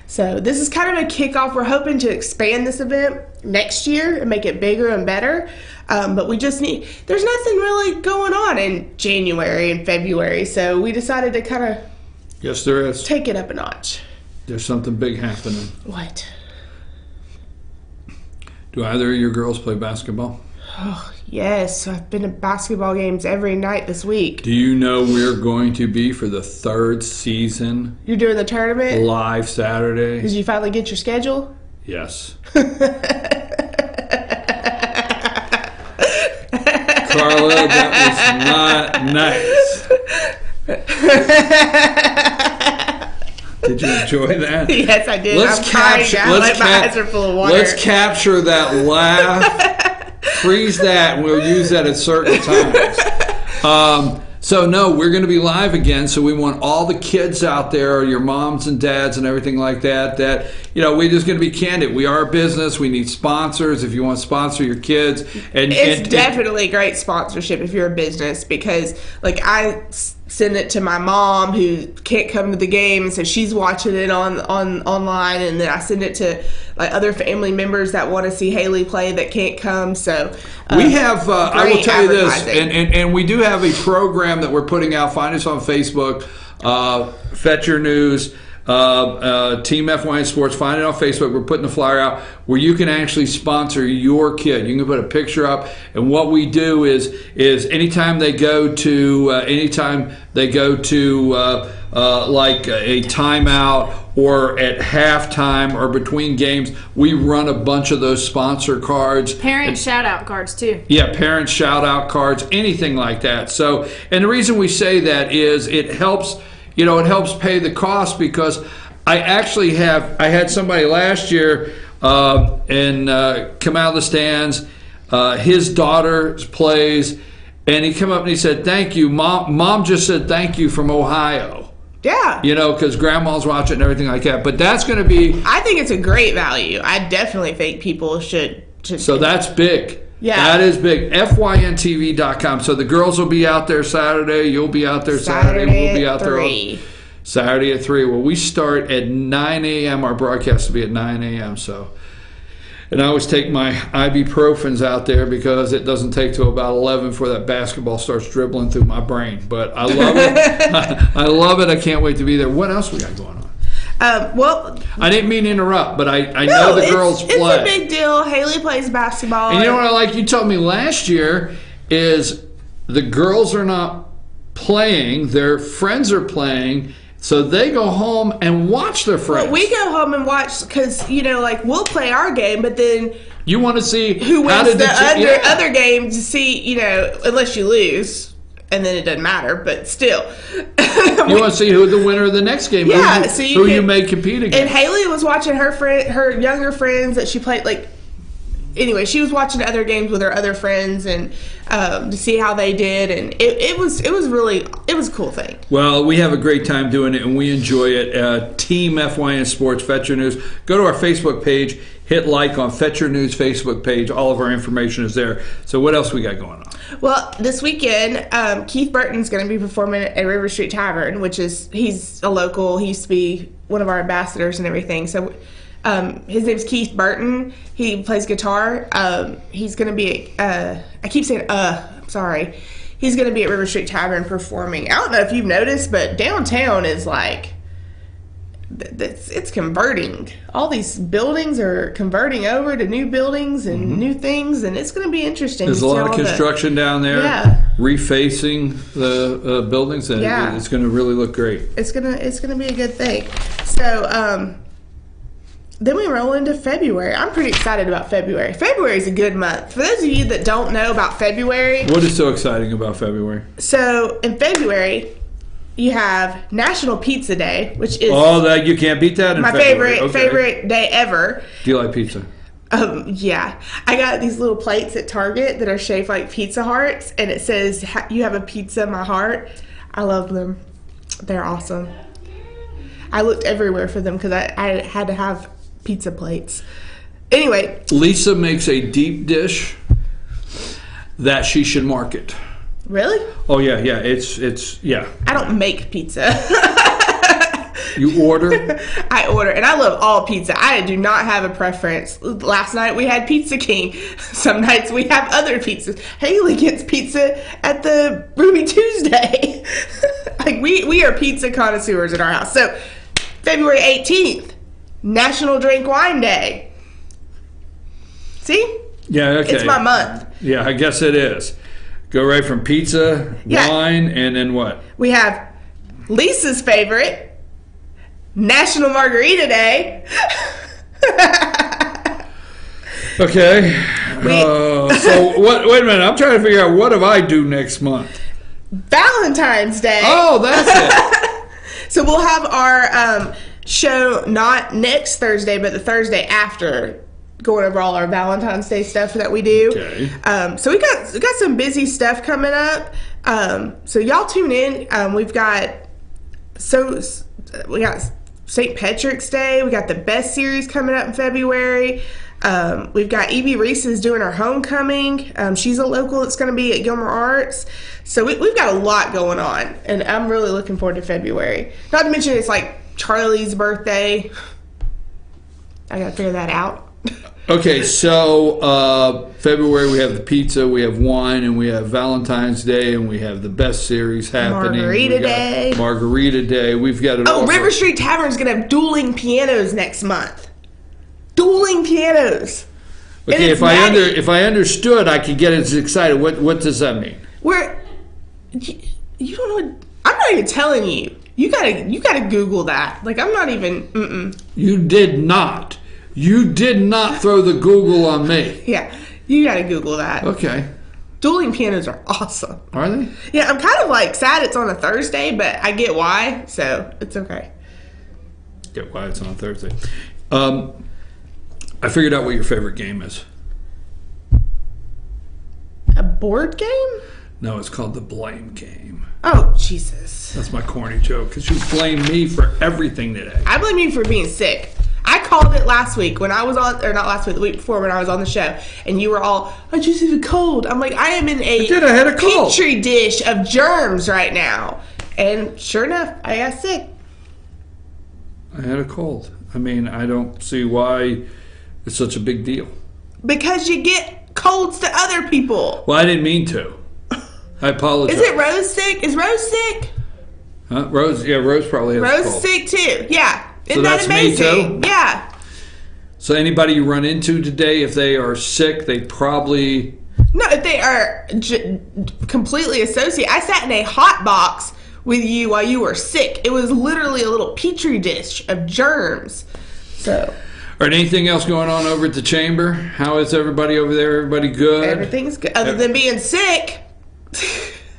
Speaker 10: So this is kind of a kickoff. We're hoping to expand this event next year and make it bigger and better. But there's nothing really going on in January and February. So we decided to kind of
Speaker 1: Yes, there is.
Speaker 10: Take it up a notch.
Speaker 1: There's something big happening.
Speaker 10: What?
Speaker 1: Do either of your girls play basketball?
Speaker 10: Oh, yes. I've been to basketball games every night this week.
Speaker 1: Do you know we're going to be for the 3rd season?
Speaker 10: You're doing the tournament?
Speaker 1: Live Saturday.
Speaker 10: Did you finally get your schedule?
Speaker 1: Yes. Carla, that was not nice. Did you enjoy that?
Speaker 10: Yes, I did.
Speaker 1: Let's
Speaker 10: my eyes are full of water.
Speaker 1: Let's capture that laugh. Freeze that, and we'll use that at certain times. So, no, we're going to be live again, so we want all the kids out there, your moms and dads and everything like that, we're just going to be candid. We are a business. We need sponsors if you want to sponsor your kids.
Speaker 10: It's definitely great sponsorship if you're a business because, I send it to my mom who can't come to the game, and so she's watching it on online, and then I send it to like other family members that want to see Haley play that can't come. So
Speaker 1: we have I will tell you this,
Speaker 10: advertising.
Speaker 1: and we do have a program that we're putting out. Find us on Facebook, Fetcher News, Team FYN Sports. Find it on Facebook. We're putting the flyer out where you can actually sponsor your kid. You can put a picture up, and what we do is anytime they go to like a timeout or at halftime or between games, we run a bunch of those sponsor cards.
Speaker 11: Parent shout-out cards, too.
Speaker 1: Yeah, parent shout-out cards, anything like that. So, and the reason we say that is it helps, it helps pay the cost, because I had somebody last year and come out of the stands. His daughter plays, and he come up and he said, "Thank you, Mom. Mom just said thank you from Ohio."
Speaker 10: Yeah.
Speaker 1: Because grandma's watching and everything like that. But that's going to be...
Speaker 10: I think it's a great value. I definitely think people should
Speaker 1: So that's big.
Speaker 10: Yeah.
Speaker 1: That is big. FYNTV.com. So the girls will be out there Saturday. You'll be out there Saturday. We'll be out there Saturday at 3. Well, we start at 9 a.m. Our broadcast will be at 9 a.m. So... And I always take my ibuprofens out there because it doesn't take till about 11 before that basketball starts dribbling through my brain. But I love it. I love it. I can't wait to be there. What else we got going on?
Speaker 10: Well,
Speaker 1: I didn't mean to interrupt, but I know the girls play.
Speaker 10: It's a big deal. Haley plays basketball.
Speaker 1: And you know what I like? You told me last year is the girls are not playing. Their friends are playing. So they go home and watch their friends.
Speaker 10: Well, we go home and watch because, we'll play our game, but then...
Speaker 1: You want to see
Speaker 10: who wins the other game to see, unless you lose, and then it doesn't matter, but still.
Speaker 1: You want to see who the winner of the next game is.
Speaker 10: Yeah,
Speaker 1: who you may compete against.
Speaker 10: And Haley was watching her younger friends that she played, anyway, she was watching other games with her other friends and to see how they did, and it was a cool thing.
Speaker 1: Well, we have a great time doing it, and we enjoy it. Team FYN Sports, Fetcher News. Go to our Facebook page, hit like on Fetcher News Facebook page. All of our information is there. So what else we got going on?
Speaker 10: Well, this weekend, Keith Burton's going to be performing at River Street Tavern, he's a local. He used to be one of our ambassadors and everything. So his name's Keith Burton. He plays guitar. He's going to be, I keep saying, sorry. He's going to be at River Street Tavern performing. I don't know if you've noticed, but downtown is it's converting. All these buildings are converting over to new buildings and new things, and it's going to be interesting.
Speaker 1: There's a lot of construction down there.
Speaker 10: Yeah.
Speaker 1: Refacing the buildings, and it's going to really look great.
Speaker 10: It's gonna be a good thing. So, then we roll into February. I'm pretty excited about February. February is a good month. For those of you that don't know about February.
Speaker 1: What is so exciting about February?
Speaker 10: So in February, you have National Pizza Day, which is...
Speaker 1: Oh, that you can't beat that in February.
Speaker 10: favorite day ever.
Speaker 1: Do you like pizza?
Speaker 10: Yeah. I got these little plates at Target that are shaped like pizza hearts, and it says, "You have a pizza in my heart." I love them. They're awesome. I looked everywhere for them because I had to have pizza plates. Anyway,
Speaker 1: Lisa makes a deep dish that she should market.
Speaker 10: Really?
Speaker 1: Oh yeah. It's yeah.
Speaker 10: I don't make pizza.
Speaker 1: You order?
Speaker 10: I order, and I love all pizza. I do not have a preference. Last night we had Pizza King. Some nights we have other pizzas. Haley gets pizza at the Ruby Tuesday. We are pizza connoisseurs at our house. So February 18th. National Drink Wine Day. See?
Speaker 1: Yeah, okay.
Speaker 10: It's my month.
Speaker 1: Yeah, I guess it is. Go right from pizza, wine, and then what?
Speaker 10: We have Lisa's favorite, National Margarita Day.
Speaker 1: Okay. So wait a minute. I'm trying to figure out what do I do next month.
Speaker 10: Valentine's Day.
Speaker 1: Oh, that's it.
Speaker 10: So we'll have our show not next Thursday, but the Thursday after, going over all our Valentine's Day stuff that we do.
Speaker 1: Okay.
Speaker 10: So we got some busy stuff coming up. So y'all tune in. We got St. Patrick's Day. We got the Best series coming up in February. We've got Evie Reese's doing her homecoming. She's a local that's going to be at Gilmer Arts. So we've got a lot going on, and I'm really looking forward to February. Not to mention it's like Charlie's birthday. I got to figure that out.
Speaker 1: Okay, so February we have the pizza, we have wine, and we have Valentine's Day, and we have the best series happening.
Speaker 10: Margarita Day.
Speaker 1: Margarita Day. We've got it all.
Speaker 10: Oh, River Street Tavern's going to have dueling pianos next month. Dueling pianos.
Speaker 1: Okay, if I understood, I could get as excited. What does that mean?
Speaker 10: You don't know. I'm not even telling you. You gotta Google that. Like, I'm not even.
Speaker 1: You did not. You did not throw the Google on me.
Speaker 10: Yeah, you gotta Google that.
Speaker 1: Okay.
Speaker 10: Dueling pianos are awesome.
Speaker 1: Are they?
Speaker 10: Yeah, I'm kind of like sad it's on a Thursday, but I get why, so it's okay.
Speaker 1: Get why it's on a Thursday. I figured out what your favorite game is.
Speaker 10: A board game?
Speaker 1: No, it's called the blame game.
Speaker 10: Oh, Jesus.
Speaker 1: That's my corny joke, because you blame me for everything today.
Speaker 10: I blame you for being sick. I called it last week when I was on, or not last week, the week before when I was on the show, and you were all, I just had a cold. I'm like, I am in
Speaker 1: I had a cold.
Speaker 10: petri dish of germs right now. And sure enough, I got sick.
Speaker 1: I had a cold. I mean, I don't see why it's such a big deal.
Speaker 10: Because you get colds to other people.
Speaker 1: Well, I didn't mean to. I apologize.
Speaker 10: Is it Rose sick? Is Rose sick?
Speaker 1: Huh? Rose probably has a cold.
Speaker 10: Rose sick too. Yeah. Isn't
Speaker 1: that's
Speaker 10: that amazing?
Speaker 1: me too?
Speaker 10: Yeah.
Speaker 1: So anybody you run into today, if they are sick, they probably...
Speaker 10: No, if they are completely associated. I sat in a hot box with you while you were sick. It was literally a little petri dish of germs. So...
Speaker 1: All right, anything else going on over at the chamber? How is everybody over there? Everybody good?
Speaker 10: Everything's good. Other than being sick.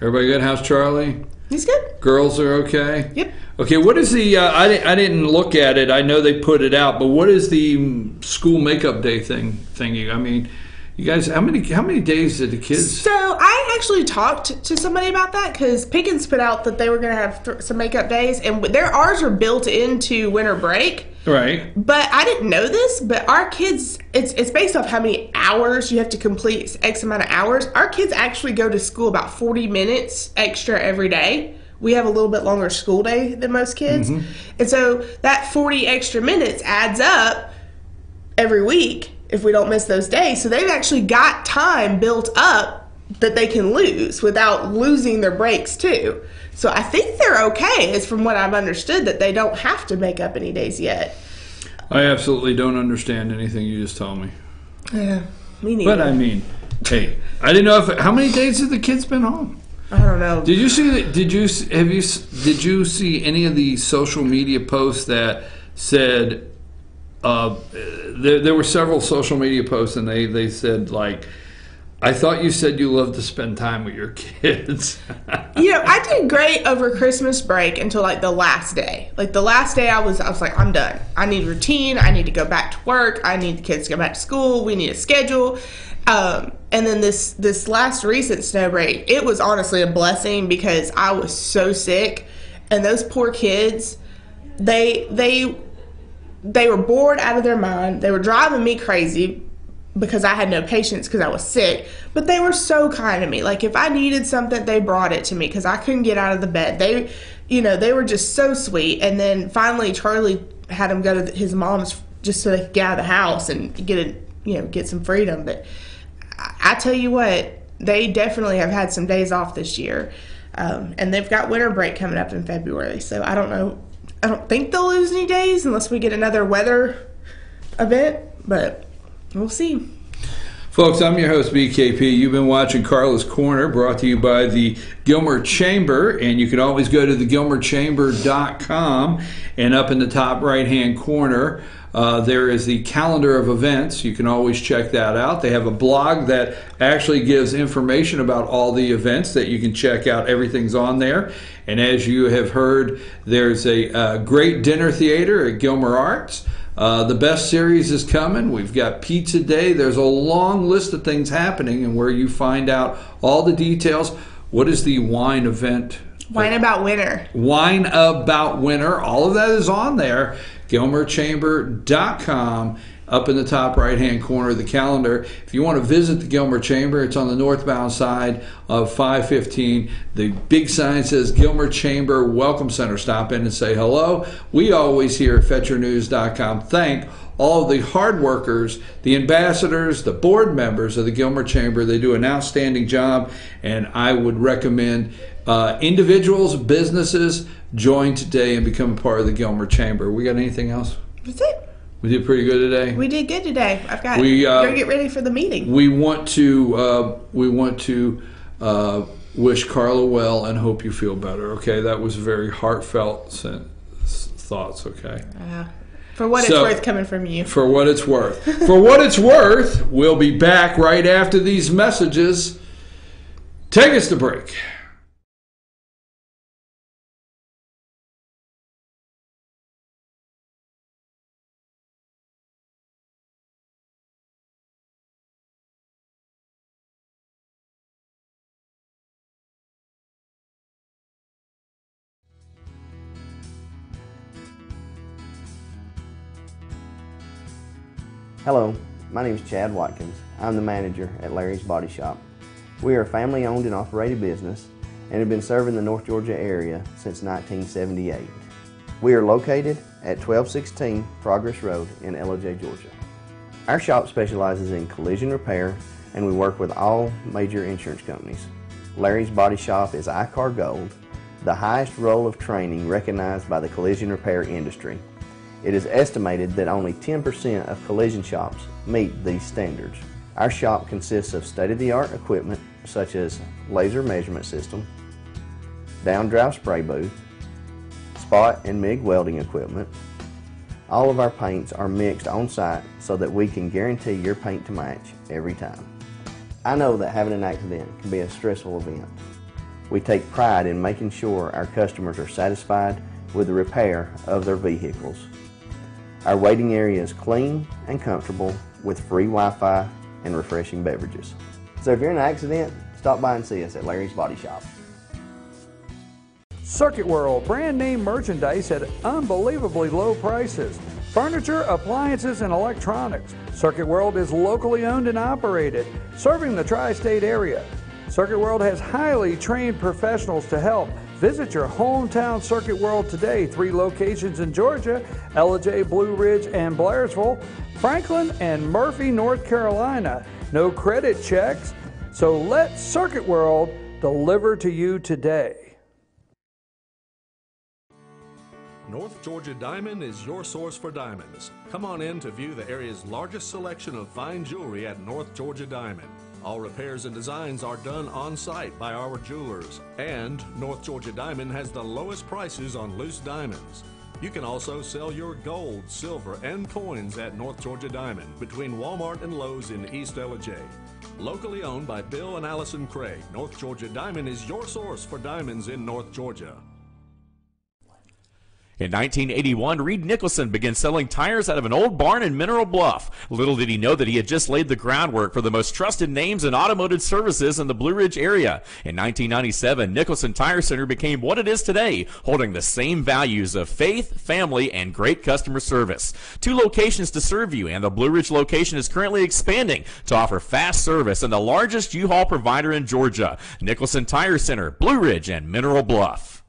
Speaker 1: Everybody good? How's Charlie?
Speaker 10: He's good.
Speaker 1: Girls are okay?
Speaker 10: Yep.
Speaker 1: Okay, what is the... I didn't look at it. I know they put it out, but what is the school makeup day thingy? I mean, you guys, how many days did the kids...
Speaker 10: So I actually talked to somebody about that because Pickens put out that they were going to have some makeup days, and ours are built into winter break.
Speaker 1: Right.
Speaker 10: But I didn't know this, but our kids, it's based off how many hours you have to complete, X amount of hours. Our kids actually go to school about 40 minutes extra every day. We have a little bit longer school day than most kids. Mm-hmm. And so that 40 extra minutes adds up every week if we don't miss those days. So they've actually got time built up that they can lose without losing their breaks too. So I think they're okay, is from what I've understood, that they don't have to make up any days yet.
Speaker 1: I absolutely don't understand anything you just told me.
Speaker 10: Yeah, me neither.
Speaker 1: But I mean, hey, I didn't know how many days have the kids been home?
Speaker 10: I don't know.
Speaker 1: Did you see any of the social media posts that said there were several social media posts and they said like, I thought you said you love to spend time with your kids.
Speaker 10: I did great over Christmas break until like the last day. Like the last day I was like, I'm done. I need routine. I need to go back to work. I need the kids to go back to school. We need a schedule. And then this last recent snow break, it was honestly a blessing because I was so sick, and those poor kids, they were bored out of their mind. They were driving me crazy because I had no patience because I was sick, but they were so kind to me. Like if I needed something, they brought it to me because I couldn't get out of the bed. They were just so sweet. And then finally Charlie had him go to his mom's just so they could get out of the house and get some freedom. But I tell you what, they definitely have had some days off this year. And they've got winter break coming up in February. So I don't know. I don't think they'll lose any days unless we get another weather event, but we'll see.
Speaker 1: Folks, I'm your host, BKP. You've been watching Carla's Corner, brought to you by the Gilmer Chamber, and you can always go to thegilmerchamber.com, and up in the top right-hand corner, there is the calendar of events. You can always check that out. They have a blog that actually gives information about all the events that you can check out. Everything's on there. And as you have heard, there's a great dinner theater at Gilmer Arts. The best series is coming. We've got Pizza Day. There's a long list of things happening, and where you find out all the details. What is the wine event?
Speaker 10: Wine About Winter.
Speaker 1: Wine About Winter. All of that is on there. GilmerChamber.com. up in the top right-hand corner of the calendar. If you want to visit the Gilmer Chamber, it's on the northbound side of 515. The big sign says Gilmer Chamber Welcome Center. Stop in and say hello. We always here at FetcherNews.com thank all of the hard workers, the ambassadors, the board members of the Gilmer Chamber. They do an outstanding job, and I would recommend individuals, businesses, join today and become a part of the Gilmer Chamber. We got anything else?
Speaker 10: That's it.
Speaker 1: We did pretty good today.
Speaker 10: We did good today. I've got. Gotta get ready for the meeting.
Speaker 1: We want to wish Carla well and hope you feel better. Okay, that was very heartfelt thoughts. Okay.
Speaker 10: For what it's worth, coming from you.
Speaker 1: For what it's worth. For what it's worth, we'll be back right after these messages. Take us to break.
Speaker 12: Hello, my name is Chad Watkins. I'm the manager at Larry's Body Shop. We are a family-owned and operated business and have been serving the North Georgia area since 1978. We are located at 1216 Progress Road in LOJ, Georgia. Our shop specializes in collision repair, and we work with all major insurance companies. Larry's Body Shop is ICAR Gold, the highest role of training recognized by the collision repair industry. It is estimated that only 10% of collision shops meet these standards. Our shop consists of state-of-the-art equipment such as laser measurement system, down-drive spray booth, spot and MIG welding equipment. All of our paints are mixed on-site so that we can guarantee your paint to match every time. I know that having an accident can be a stressful event. We take pride in making sure our customers are satisfied with the repair of their vehicles. Our waiting area is clean and comfortable with free Wi-Fi and refreshing beverages. So if you're in an accident, stop by and see us at Larry's Body Shop.
Speaker 13: Circuit World, brand name merchandise at unbelievably low prices. Furniture, appliances, and electronics. Circuit World is locally owned and operated, serving the tri-state area. Circuit World has highly trained professionals to help. Visit your hometown Circuit World today. 3 locations in Georgia, LJ, Blue Ridge, and Blairsville, Franklin, and Murphy, North Carolina. No credit checks, so let Circuit World deliver to you today.
Speaker 14: North Georgia Diamond is your source for diamonds. Come on in to view the area's largest selection of fine jewelry at North Georgia Diamond. All repairs and designs are done on-site by our jewelers. And North Georgia Diamond has the lowest prices on loose diamonds. You can also sell your gold, silver, and coins at North Georgia Diamond between Walmart and Lowe's in East LJ. Locally owned by Bill and Allison Craig, North Georgia Diamond is your source for diamonds in North Georgia.
Speaker 4: In 1981, Reed Nicholson began selling tires out of an old barn in Mineral Bluff. Little did he know that he had just laid the groundwork for the most trusted names in automotive services in the Blue Ridge area. In 1997, Nicholson Tire Center became what it is today, holding the same values of faith, family, and great customer service. 2 locations to serve you, and the Blue Ridge location is currently expanding to offer fast service and the largest U-Haul provider in Georgia. Nicholson Tire Center, Blue Ridge, and Mineral Bluff.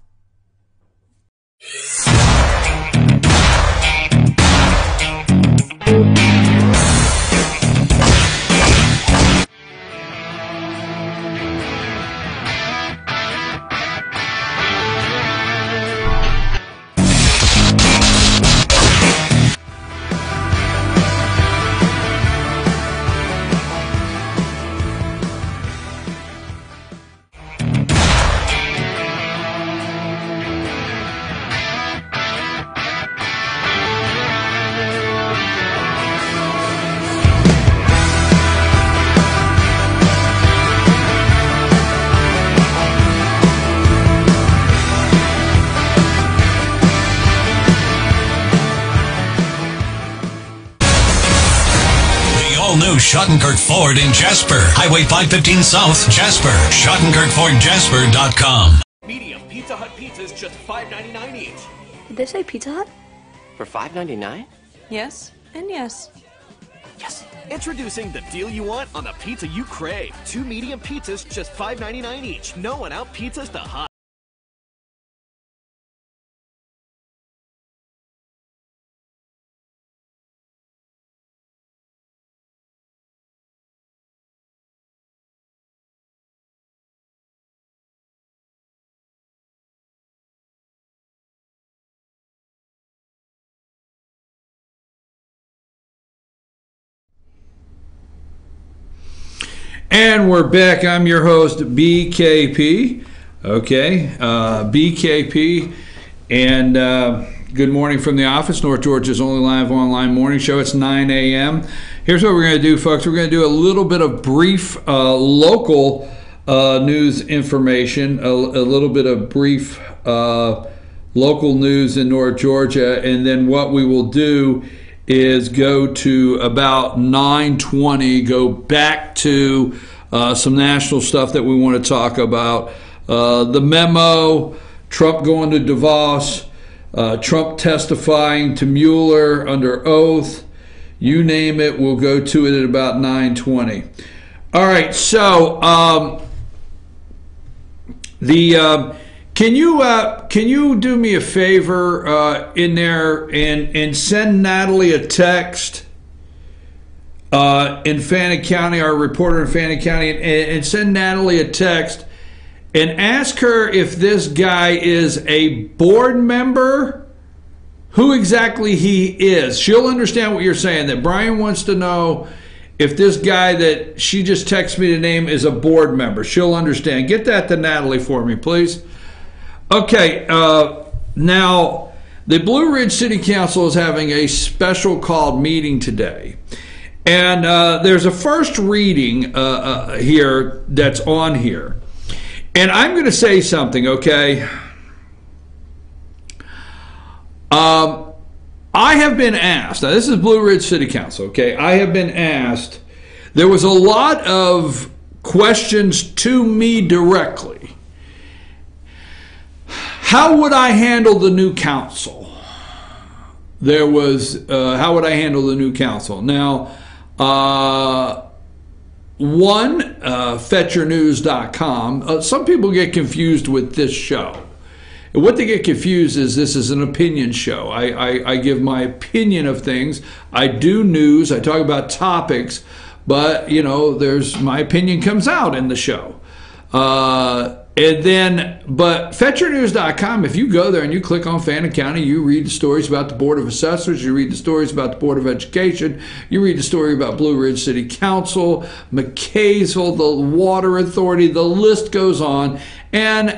Speaker 15: New Schottenkirk Ford in Jasper. Highway 515 South, Jasper. SchottenkirkFordJasper.com.
Speaker 16: Medium Pizza Hut pizzas just $5.99 each.
Speaker 17: Did they say Pizza Hut?
Speaker 9: For $5.99?
Speaker 17: Yes, and yes.
Speaker 16: Yes. Introducing the deal you want on the pizza you crave. 2 medium pizzas, just $5.99 each. No one out pizzas the hot.
Speaker 1: And we're back. I'm your host, BKP. Okay, BKP. And good morning from the office, North Georgia's only live online morning show. It's 9 a.m. Here's what we're going to do, folks. We're going to do a little bit of brief local news information, a little bit of brief local news in North Georgia. And then what we will do is go to about 9:20, go back to some national stuff that we want to talk about. The memo, Trump going to Davos, Trump testifying to Mueller under oath, you name it, we'll go to it at about 9:20. All right, so Can you do me a favor in there and send Natalie a text in Fannin County, our reporter in Fannin County, and send Natalie a text and ask her if this guy is a board member, who exactly he is. She'll understand what you're saying, that Brian wants to know if this guy that she just texted me the name is a board member. She'll understand. Get that to Natalie for me, please. Okay, now the Blue Ridge City Council is having a special called meeting today. And there's a first reading here that's on here. And I'm going to say something, okay? I have been asked, now this is Blue Ridge City Council, okay? I have been asked, there was a lot of questions to me directly. How would I handle the new council? There was, how would I handle the new council? Now, fetchernews.com, some people get confused with this show. And what they get confused is this is an opinion show. I give my opinion of things. I do news. I talk about topics. But, you know, my opinion comes out in the show. But fetchernews.com, if you go there and you click on Fannin County, you read the stories about the Board of Assessors, you read the stories about the Board of Education, you read the story about Blue Ridge City Council, McKaysville, the Water Authority, the list goes on. And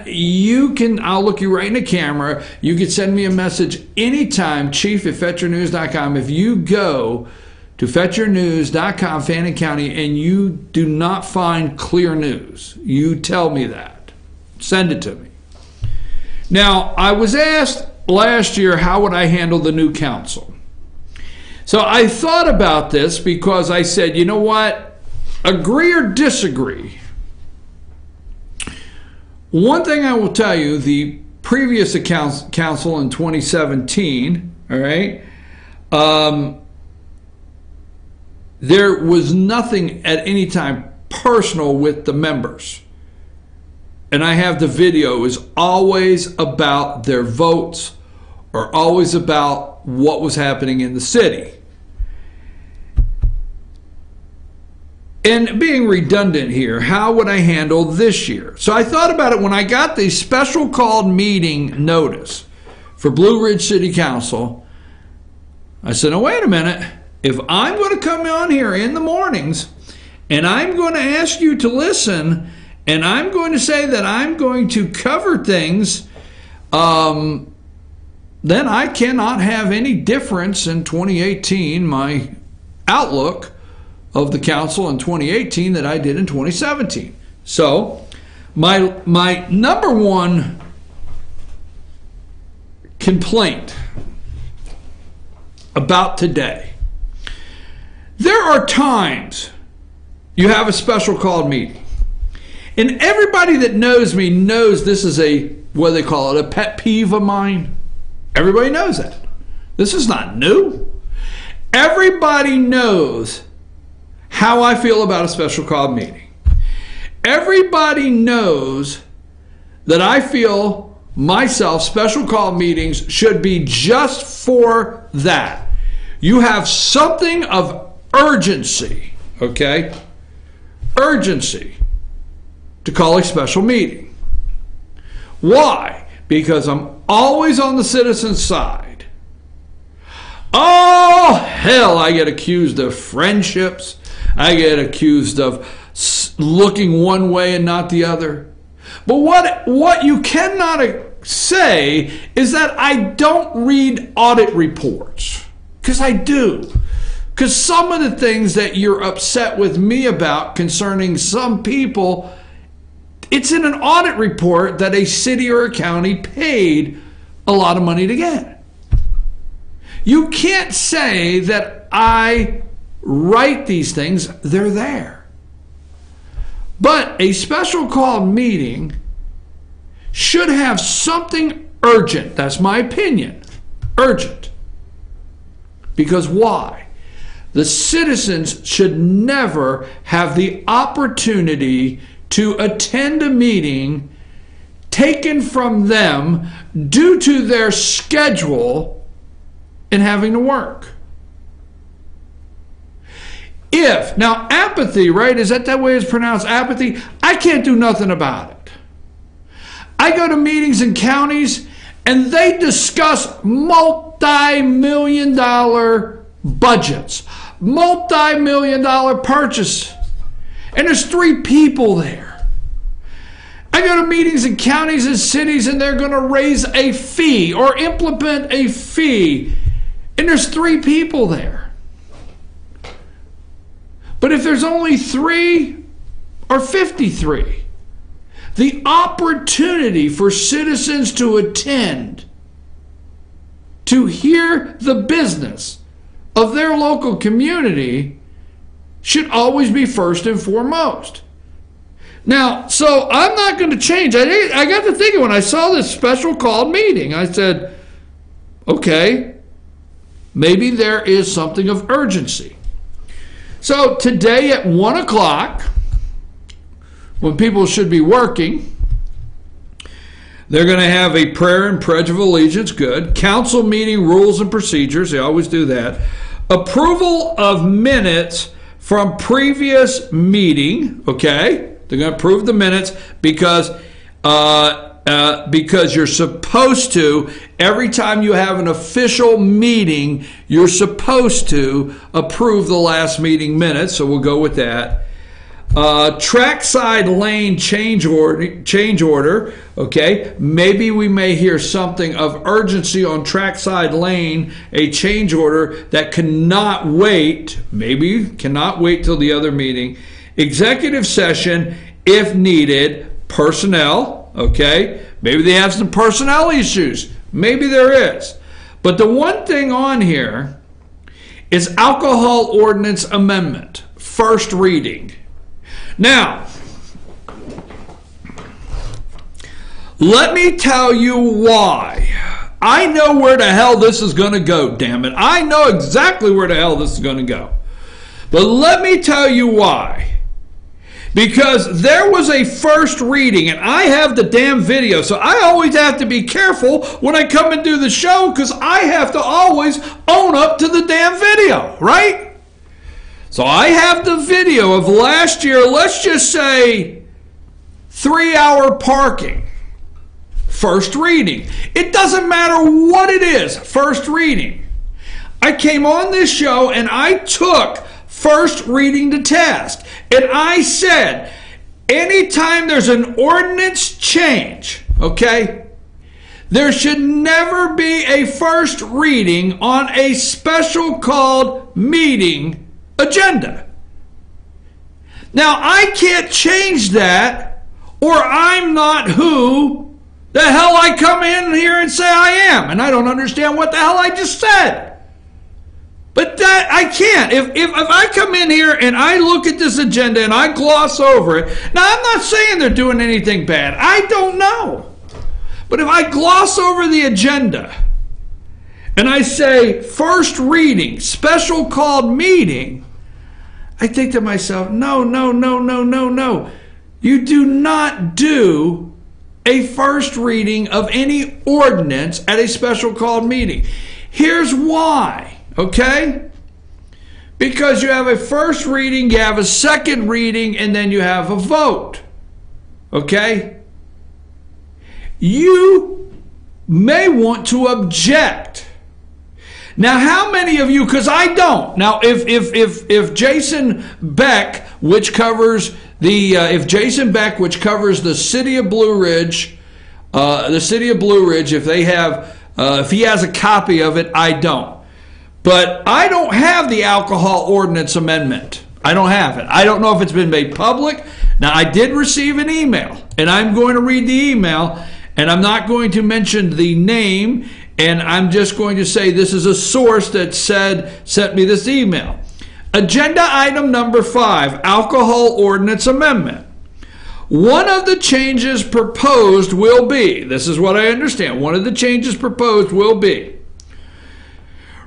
Speaker 1: I'll look you right in the camera. You can send me a message anytime, chief@fetchernews.com. If you go to fetchernews.com, Fannin County, and you do not find clear news, you tell me that. Send it to me. Now, I was asked last year, how would I handle the new council? So I thought about this because I said, you know what? Agree or disagree. One thing I will tell you, the previous council in 2017, all right, there was nothing at any time personal with the members. And I have the video. It was always about their votes or always about what was happening in the city. And being redundant here, how would I handle this year? So I thought about it when I got the special called meeting notice for Blue Ridge City Council. I said, oh, wait a minute. If I'm going to come on here in the mornings and I'm going to ask you to listen and I'm going to say that I'm going to cover things, then I cannot have any difference in 2018, my outlook of the council in 2018 that I did in 2017. So my number one complaint about today, there are times you have a special called meeting. And everybody that knows me knows this is what they call it, a pet peeve of mine. Everybody knows that. This is not new. Everybody knows how I feel about a special called meeting. Everybody knows that I feel myself special called meetings should be just for that. You have something of urgency, okay? Urgency to call a special meeting. Why? Because I'm always on the citizen's side. Oh, hell, I get accused of friendships. I get accused of looking one way and not the other. But what you cannot say is that I don't read audit reports. Because I do. Because some of the things that you're upset with me about concerning some people, it's in an audit report that a city or a county paid a lot of money to get. You can't say that I write these things, they're there. But a special called meeting should have something urgent. That's my opinion. Urgent. Because why? The citizens should never have the opportunity to attend a meeting taken from them due to their schedule and having to work. Now apathy, right? Is that way it's pronounced, apathy? I can't do nothing about it. I go to meetings in counties and they discuss multi-million-dollar budgets, multi-million-dollar purchase, and there's 3 people there. I go to meetings in counties and cities and they're going to raise a fee or implement a fee, and there's 3 people there. But if there's only 3 or 53, the opportunity for citizens to attend, to hear the business of their local community should always be first and foremost. Now, so I'm not going to change. I got to thinking when I saw this special called meeting, I said, okay, maybe there is something of urgency. So today at 1 o'clock, when people should be working, they're going to have a prayer and pledge of allegiance, good. Council meeting rules and procedures, they always do that. Approval of minutes from previous meeting, okay? They're going to approve the minutes because you're supposed to, every time you have an official meeting, you're supposed to approve the last meeting minutes, so we'll go with that. Trackside lane change order, okay? Maybe we may hear something of urgency on trackside lane, a change order that cannot wait, maybe cannot wait till the other meeting. Executive session, if needed. Personnel, okay? Maybe they have some personnel issues. Maybe there is. But the one thing on here is alcohol ordinance amendment, first reading. Now, let me tell you why. I know where the hell this is going to go, damn it. I know exactly where the hell this is going to go. But let me tell you why. Because there was a first reading, and I have the damn video, so I always have to be careful when I come and do the show because I have to always own up to the damn video, right? So I have the video of last year, let's just say 3-hour parking. First reading. It doesn't matter what it is, first reading. I came on this show and I took first reading to task. And I said, anytime there's an ordinance change, okay, there should never be a first reading on a special called meeting agenda. Now, I can't change that, or I'm not who the hell I come in here and say I am. And I don't understand what the hell I just said. But that I can't. If I come in here and I look at this agenda and I gloss over it, now I'm not saying they're doing anything bad. I don't know. But if I gloss over the agenda and I say first reading, special called meeting, I think to myself, no. You do not do a first reading of any ordinance at a special called meeting. Here's why, okay? Because you have a first reading, you have a second reading, and then you have a vote, okay? You may want to object. Now, how many of you, because I don't. Now, if Jason Beck, which covers the city of Blue Ridge, if they have, if he has a copy of it, I don't. But I don't have the alcohol ordinance amendment. I don't have it. I don't know if it's been made public. Now, I did receive an email, and I'm going to read the email, and I'm not going to mention the name, and I'm just going to say this is a source that sent me this email. Agenda item number 5, alcohol ordinance amendment. One of the changes proposed will be, this is what I understand, one of the changes proposed will be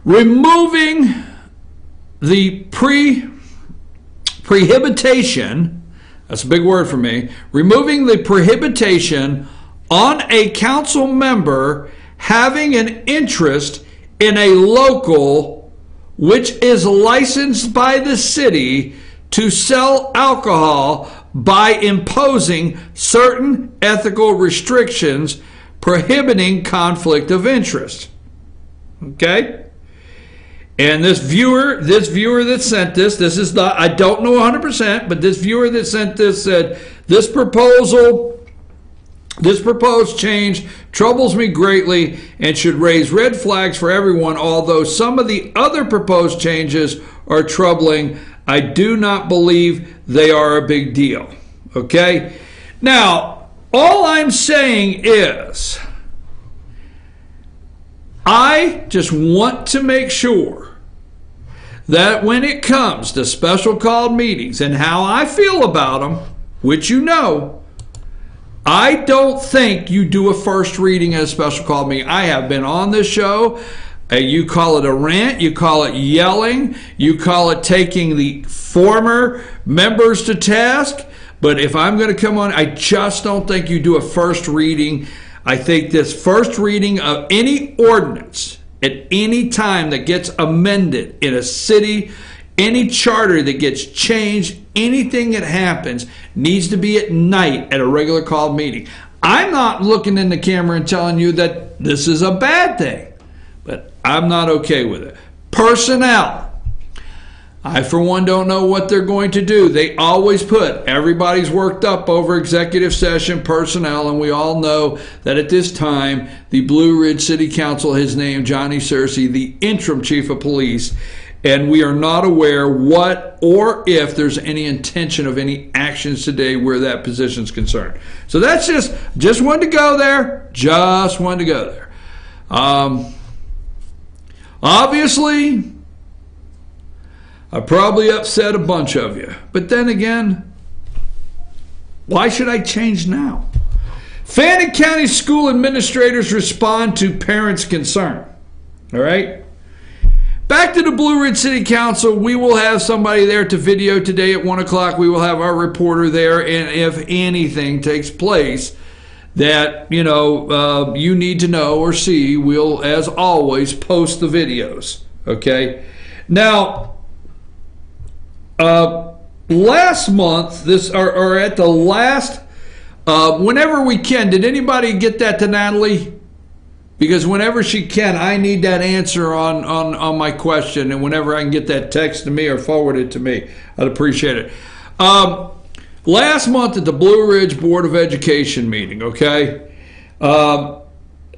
Speaker 1: removing the prohibition, that's a big word for me, removing the prohibition on a council member having an interest in a local which is licensed by the city to sell alcohol by imposing certain ethical restrictions prohibiting conflict of interest. Okay? And this viewer that sent this is not, I don't know 100%, but this viewer that sent this said, this proposed change troubles me greatly and should raise red flags for everyone. Although some of the other proposed changes are troubling, I do not believe they are a big deal. Okay? Now, all I'm saying is, I just want to make sure that when it comes to special called meetings and how I feel about them, which you know, I don't think you do a first reading at a special called meeting. I have been on this show. You call it a rant. You call it yelling. You call it taking the former members to task. But if I'm going to come on, I just don't think you do a first reading. I think this first reading of any ordinance at any time that gets amended in a city, any charter that gets changed, anything that happens needs to be at night at a regular called meeting. I'm not looking in the camera and telling you that this is a bad thing, but I'm not okay with it. Personnel. I, for one, don't know what they're going to do. They always put everybody's worked up over executive session personnel, and we all know that at this time, the Blue Ridge City Council has named Johnny Searcy the interim chief of police, and we are not aware what or if there's any intention of any actions today where that position is concerned. So that's just wanted to go there. Just wanted to go there. Obviously, I probably upset a bunch of you. But then again, why should I change now? Fannin County school administrators respond to parents' concern. All right? Back to the Blue Ridge City Council. We will have somebody there to video today at 1 o'clock. We will have our reporter there. And if anything takes place that, you need to know or see, we'll, as always, post the videos. Okay? Now, last month, or at the last, whenever we can, did anybody get that to Natalie? Because whenever she can, I need that answer on my question, and whenever I can get that text to me or forward it to me, I'd appreciate it. Last month at the Blue Ridge Board of Education meeting, okay,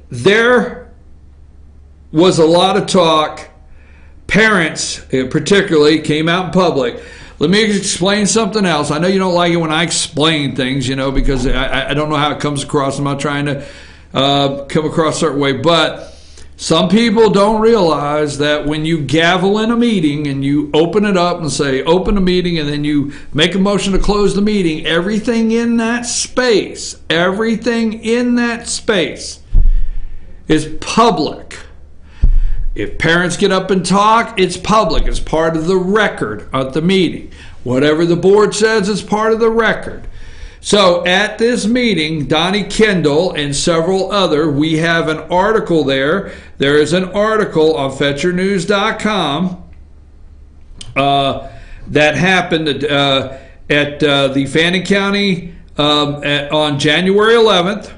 Speaker 1: there was a lot of talk. Parents, particularly, came out in public. Let me explain something else. I know you don't like it when I explain things, because I don't know how it comes across. I'm not trying to come across a certain way, but some people don't realize that when you gavel in a meeting and you open it up and say open the meeting, and then you make a motion to close the meeting, everything in that space is public. If parents get up and talk, it's public. It's part of the record of the meeting. Whatever the board says is part of the record. So at this meeting, Donnie Kendall and several other, we have an article there. There is an article on FetcherNews.com that happened at the Fannin County on January 11th.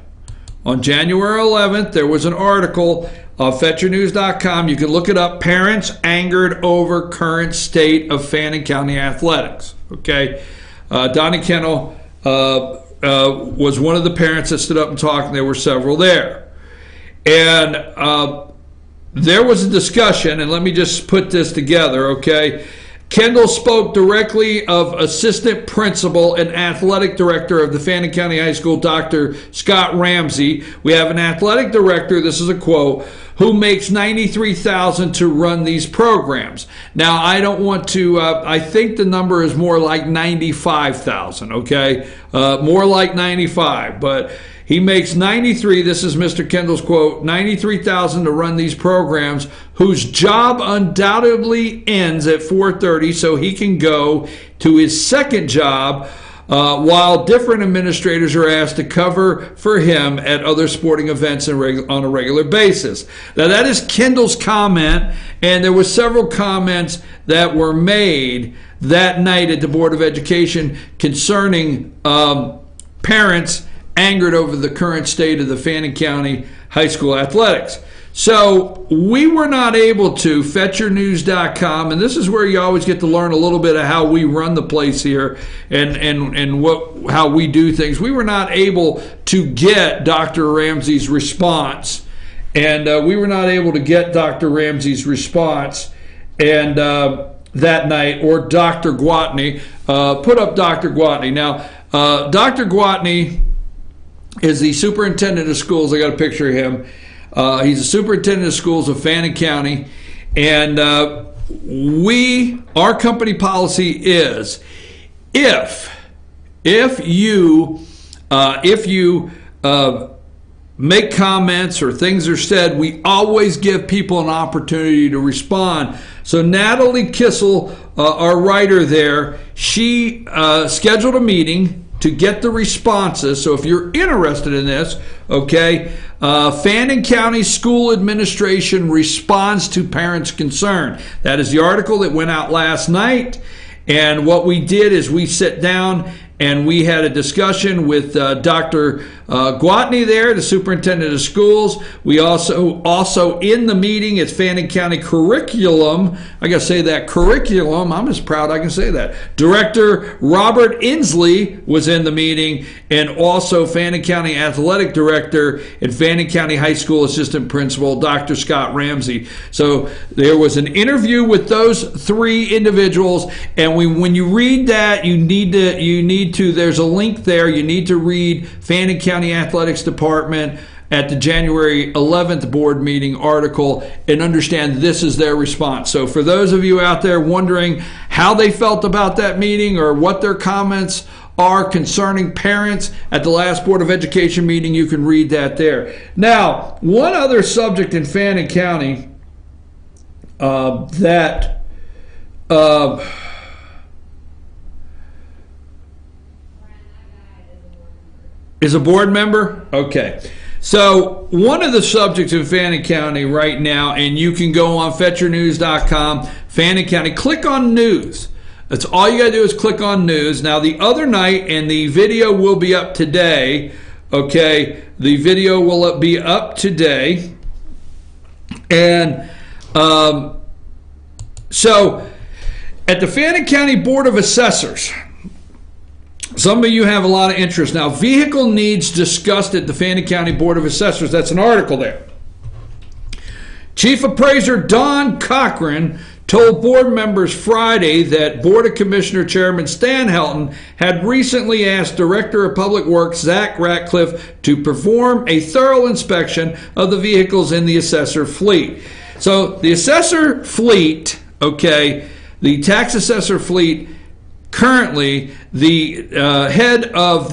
Speaker 1: On January 11th, there was an article on FetcherNews.com. You can look it up. Parents angered over current state of Fannin County athletics. Okay, Donnie Kendall was one of the parents that stood up and talked, and there were several there. And there was a discussion, and let me just put this together, okay? Kendall spoke directly of assistant principal and athletic director of the Fannin County High School, Dr. Scott Ramsey. We have an athletic director, this is a quote, who makes $93,000 to run these programs. Now, I don't want to, I think the number is more like $95,000, okay? More like 95, but he makes $93,000, this is Mr. Kendall's quote, $93,000 to run these programs, whose job undoubtedly ends at 4:30, so he can go to his second job, while different administrators are asked to cover for him at other sporting events on a regular basis. Now, that is Kendall's comment, and there were several comments that were made that night at the Board of Education concerning parents angered over the current state of the Fannin County High School athletics. So we were not able to, FetcherNews.com, and this is where you always get to learn a little bit of how we run the place here and how we do things. We were not able to get Dr. Ramsey's response, and we were not able to get Dr. Ramsey's response and that night, or Dr. Gwatney. Put up Dr. Gwatney. Now, Dr. Gwatney is the superintendent of schools. I got a picture of him. He's the superintendent of schools of Fannin County, and our company policy is if you make comments or things are said, we always give people an opportunity to respond. So Natalie Kissel, our writer there, she scheduled a meeting to get the responses. So if you're interested in this, okay, Fannin County School Administration responds to parents' concern. That is the article that went out last night. And what we did is we sat down and we had a discussion with Dr. Gwatney there, the superintendent of schools. We also in the meeting, it's Fannin County Curriculum. I got to say that, curriculum. I'm as proud I can say that. Director Robert Inslee was in the meeting, and also Fannin County Athletic Director and Fannin County High School Assistant Principal, Dr. Scott Ramsey. So there was an interview with those three individuals, and when you read that, you need to, there's a link there, you need to read Fannin County Athletics Department at the January 11th board meeting article and understand this is their response. So for those of you out there wondering how they felt about that meeting or what their comments are concerning parents at the last Board of Education meeting, you can read that there. Now, one other subject in Fannin County that is a board member? Okay. So one of the subjects in Fannin County right now, and you can go on FetcherNews.com, Fannin County, click on news. That's all you got to do is click on news. Now, the other night, and the video will be up today, okay, the video will be up today. And so at the Fannin County Board of Assessors, some of you have a lot of interest. Now, vehicle needs discussed at the Fannin County Board of Assessors. That's an article there. Chief Appraiser Don Cochran told board members Friday that Board of Commissioner Chairman Stan Helton had recently asked Director of Public Works Zach Ratcliffe to perform a thorough inspection of the vehicles in the assessor fleet. So the assessor fleet, okay, the tax assessor fleet, currently the head of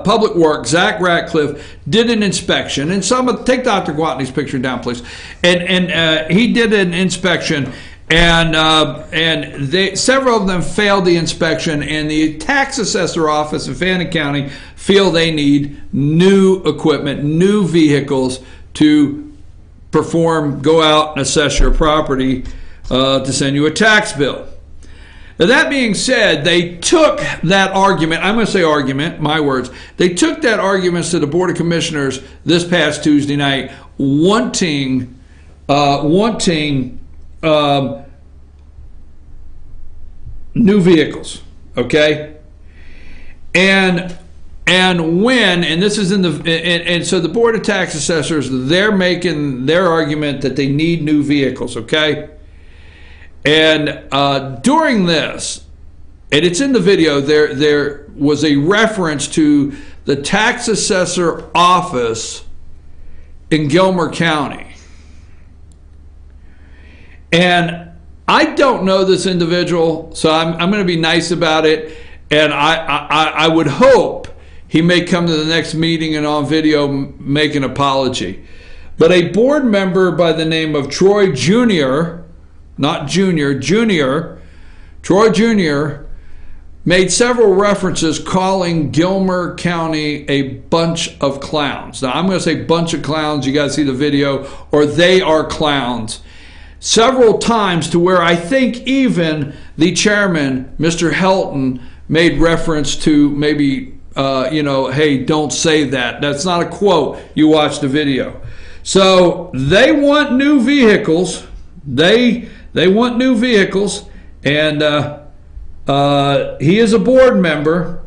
Speaker 1: Public Works, Zach Ratcliffe, did an inspection, and take Dr. Gwatney's picture down, please. And he did an inspection, And several of them failed the inspection, and the tax assessor office in Fannin County feel they need new equipment, new vehicles to go out and assess your property to send you a tax bill. Now, that being said, they took that argument, I'm going to say argument, my words, they took that argument to the Board of Commissioners this past Tuesday night, wanting new vehicles, okay? And this is in the, and so the Board of Tax Assessors, they're making their argument that they need new vehicles, okay? And during this, and it's in the video, there was a reference to the tax assessor office in Gilmer County. And I don't know this individual, so I'm going to be nice about it, and I would hope he may come to the next meeting and on video make an apology. But a board member by the name of Troy Jr., not Junior, Junior, Troy Jr. made several references calling Gilmer County a bunch of clowns. Now, I'm going to say bunch of clowns. You guys see the video, or they are clowns. Several times, to where I think even the chairman, Mr. Helton, made reference to maybe, hey, don't say that. That's not a quote. You watch the video. So they want new vehicles. They want new vehicles, and he is a board member,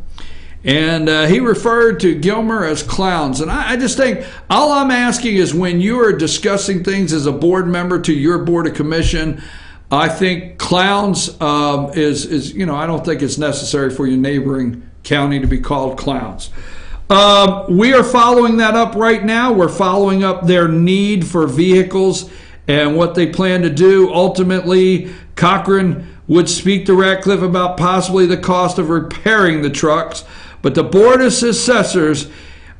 Speaker 1: and he referred to Gilmer as clowns. And I just think all I'm asking is, when you are discussing things as a board member to your board of commission, I think clowns is I don't think it's necessary for your neighboring county to be called clowns. We are following that up right now. We're following up their need for vehicles and what they plan to do. Ultimately, Cochran would speak to Ratcliffe about possibly the cost of repairing the trucks, but the Board of Assessors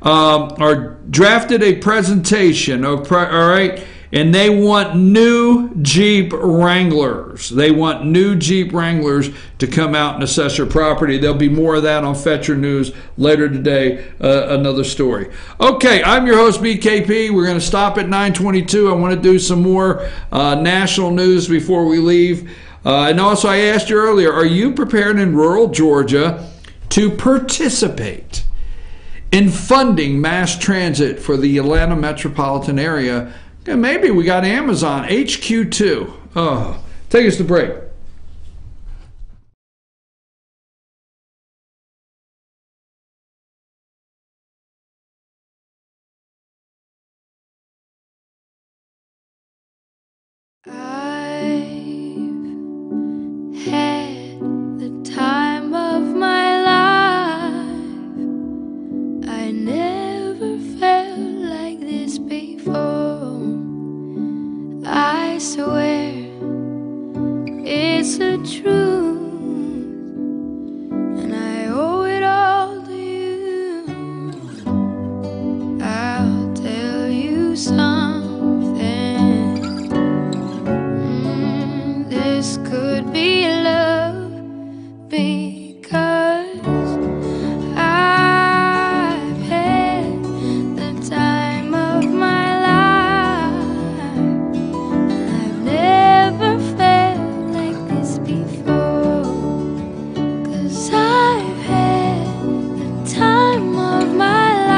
Speaker 1: are drafted a presentation, all right, and they want new Jeep Wranglers. They want new Jeep Wranglers to come out and assess your property. There'll be more of that on Fetcher News later today, another story. Okay, I'm your host, BKP. We're going to stop at 9:22. I want to do some more national news before we leave. And also, I asked you earlier, are you prepared in rural Georgia to participate in funding mass transit for the Atlanta metropolitan area? And maybe we got Amazon HQ2. Oh, take us to break.
Speaker 3: Had the time of my life. I never felt like this before. I swear it's the truth, and I owe it all to you. I'll tell you something. This could be love, because I've had the time of my life. I've never felt like this before, 'cause I've had the time of my life.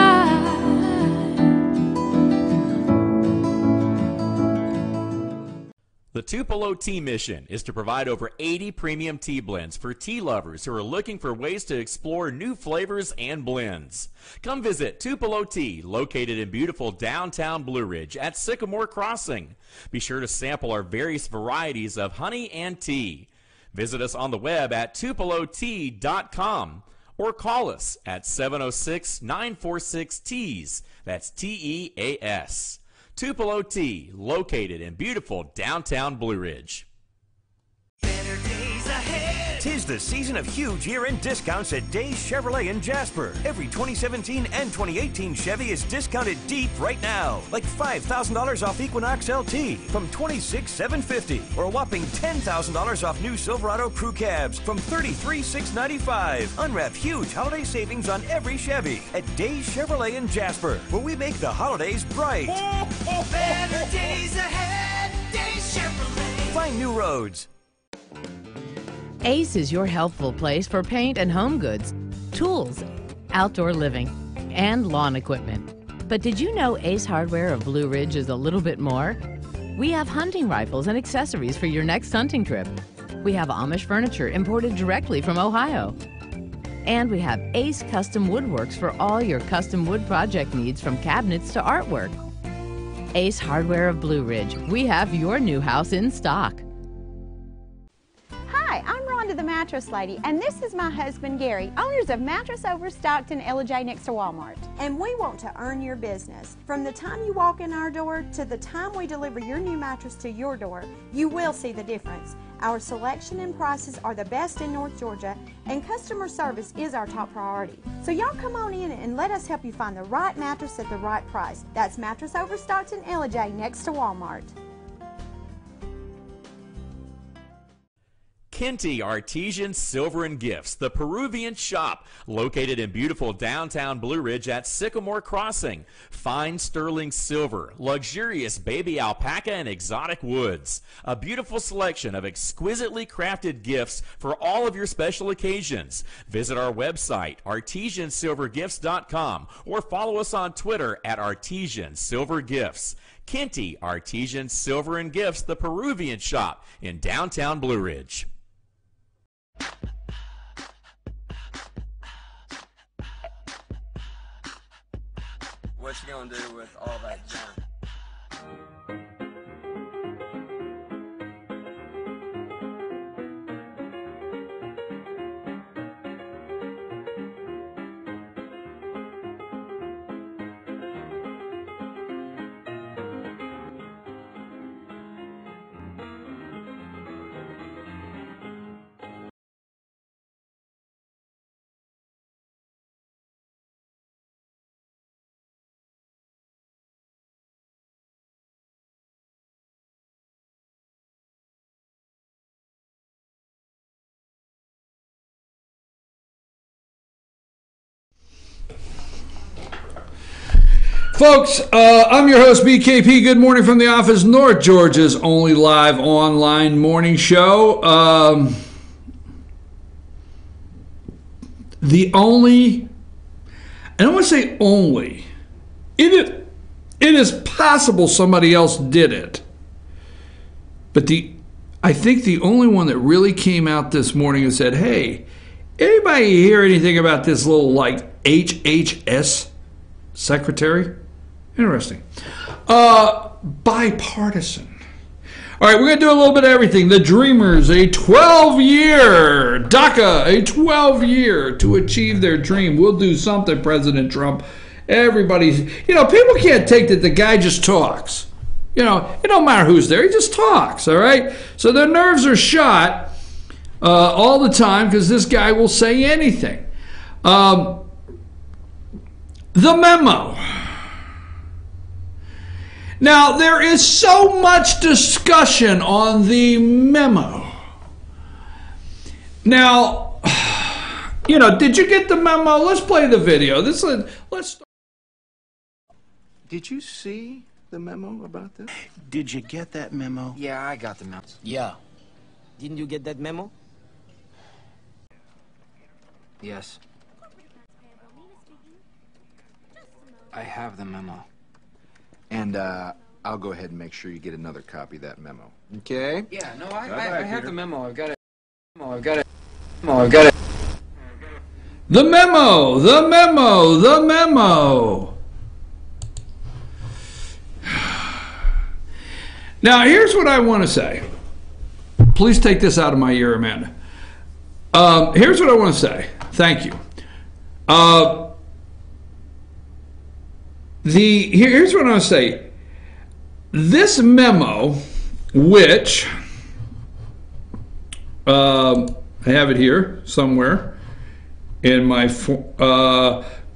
Speaker 4: The Tupelo Tea Mission is to provide over 80 premium tea blends for tea lovers who are looking for ways to explore new flavors and blends. Come visit Tupelo Tea, located in beautiful downtown Blue Ridge at Sycamore Crossing. Be sure to sample our various varieties of honey and tea. Visit us on the web at tupelotea.com or call us at 706-946-TEAS. That's TEAS. Tupelo Tea, located in beautiful downtown Blue Ridge.
Speaker 6: Better days ahead.
Speaker 5: 'Tis the season of huge year-end discounts at Days Chevrolet in Jasper. Every 2017 and 2018 Chevy is discounted deep right now. Like $5,000 off Equinox LT from $26,750, or a whopping $10,000 off new Silverado Crew Cabs from $33,695. Unwrap huge holiday savings on every Chevy at Days Chevrolet in Jasper, where we make the holidays bright.
Speaker 6: Better days ahead, Days Chevrolet.
Speaker 5: Find new roads.
Speaker 7: Ace is your helpful place for paint and home goods, tools, outdoor living, and lawn equipment. But did you know Ace Hardware of Blue Ridge is a little bit more? We have hunting rifles and accessories for your next hunting trip. We have Amish furniture imported directly from Ohio. And we have Ace Custom Woodworks for all your custom wood project needs, from cabinets to artwork. Ace Hardware of Blue Ridge. We have your new house in stock.
Speaker 8: Hi, I'm Rhonda the Mattress Lady, and this is my husband Gary, owners of Mattress Overstocked in LJ next to Walmart. And we want to earn your business. From the time you walk in our door to the time we deliver your new mattress to your door, you will see the difference. Our selection and prices are the best in North Georgia, and customer service is our top priority. So y'all come on in and let us help you find the right mattress at the right price. That's Mattress Overstocked in LJ next to Walmart.
Speaker 4: Kenty Artesian Silver and Gifts, the Peruvian shop, located in beautiful downtown Blue Ridge at Sycamore Crossing. Fine sterling silver, luxurious baby alpaca and exotic woods. A beautiful selection of exquisitely crafted gifts for all of your special occasions. Visit our website, artesiansilvergifts.com, or follow us on Twitter at Artesian Silver Gifts. Kenty Artesian Silver and Gifts, the Peruvian shop in downtown Blue Ridge.
Speaker 9: What you gonna do with all that junk?
Speaker 1: Folks, I'm your host, BKP. Good morning from the office, North Georgia's only live online morning show. I don't want to say only. It is possible somebody else did it. But I think the only one that really came out this morning and said, hey, anybody hear anything about this little, like, HHS secretary? Interesting. Bipartisan. All right, we're going to do a little bit of everything. The Dreamers, a 12-year. DACA, a 12-year to achieve their dream. We'll do something, President Trump. Everybody's, people can't take that the guy just talks. It don't matter who's there. He just talks, all right? So their nerves are shot all the time because this guy will say anything. The memo. Now, there is so much discussion on the memo. Now, did you get the memo? Let's play the video. Let's start.
Speaker 17: Did you see the memo about this? Did you get that memo?
Speaker 18: Yeah, I got the memo. Yeah. Didn't you get that memo? Yes. I have the memo.
Speaker 17: And I'll go ahead and make sure you get another copy of that memo. Okay?
Speaker 18: Yeah, no, I have the memo. I've got it. I've got it.
Speaker 1: The memo. Now, here's what I want to say. Please take this out of my ear, Amanda. Here's what I want to say. Thank you. Here's what I want to say. This memo, which I have it here somewhere in my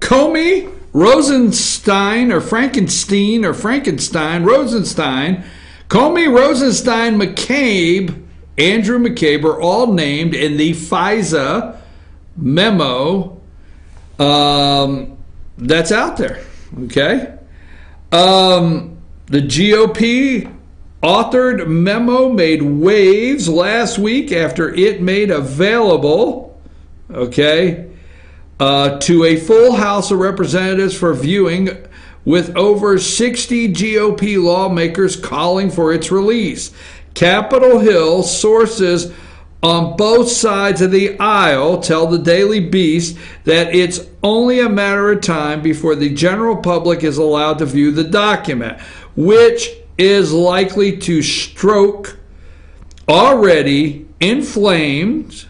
Speaker 1: Comey, Rosenstein, Comey, Rosenstein, McCabe, Andrew McCabe are all named in the FISA memo that's out there. Okay? The GOP authored memo made waves last week after it made available, to a full House of Representatives for viewing, with over 60 GOP lawmakers calling for its release. Capitol Hill sources on both sides of the aisle tell the Daily Beast that it's only a matter of time before the general public is allowed to view the document, which is likely to stoke already inflamed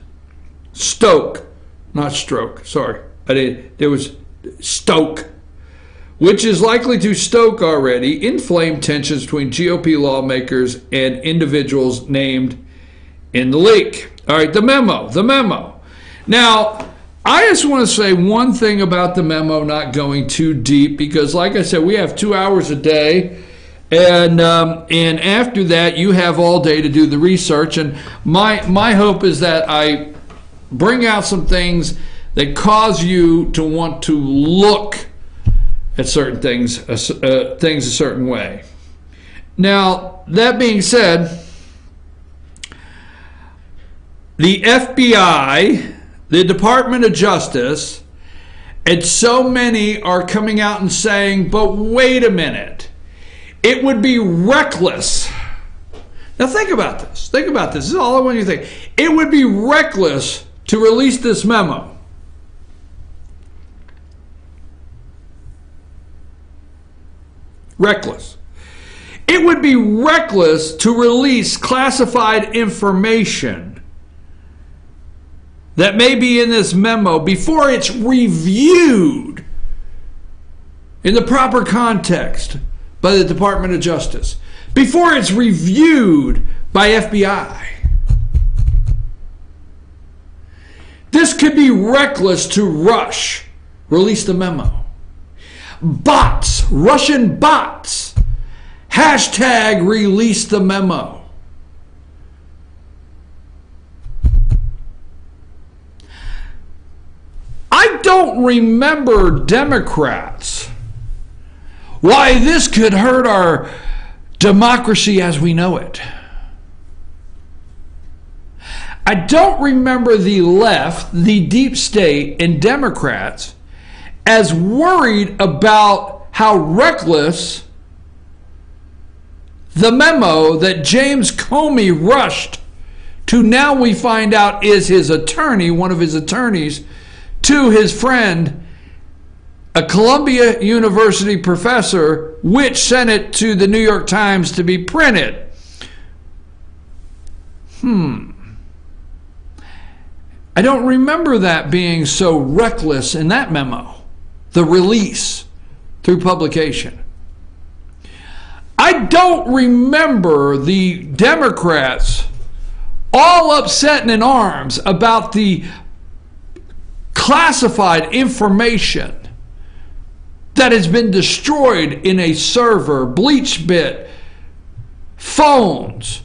Speaker 1: tensions between GOP lawmakers and individuals named in the leak. All right, the memo. Now, I just want to say one thing about the memo, not going too deep, because like I said, we have 2 hours a day, and after that, you have all day to do the research. And my hope is that I bring out some things that cause you to want to look at certain things a certain way. Now, that being said, the FBI, the Department of Justice, and so many are coming out and saying, but wait a minute, it would be reckless. Now think about this. This is all I want you to think. It would be reckless to release this memo. Reckless. It would be reckless to release classified information that may be in this memo before it's reviewed in the proper context by the Department of Justice, before it's reviewed by FBI. This could be reckless to release the memo. Bots, Russian bots, hashtag release the memo. I don't remember Democrats why this could hurt our democracy as we know it. I don't remember the left, the deep state, and Democrats as worried about how reckless the memo that James Comey rushed to, now we find out is his attorney, one of his attorneys, to his friend, a Columbia University professor, which sent it to the New York Times to be printed. I don't remember that being so reckless in that memo, the release through publication. I don't remember the Democrats all upset and in arms about the classified information that has been destroyed in a server, BleachBit, phones,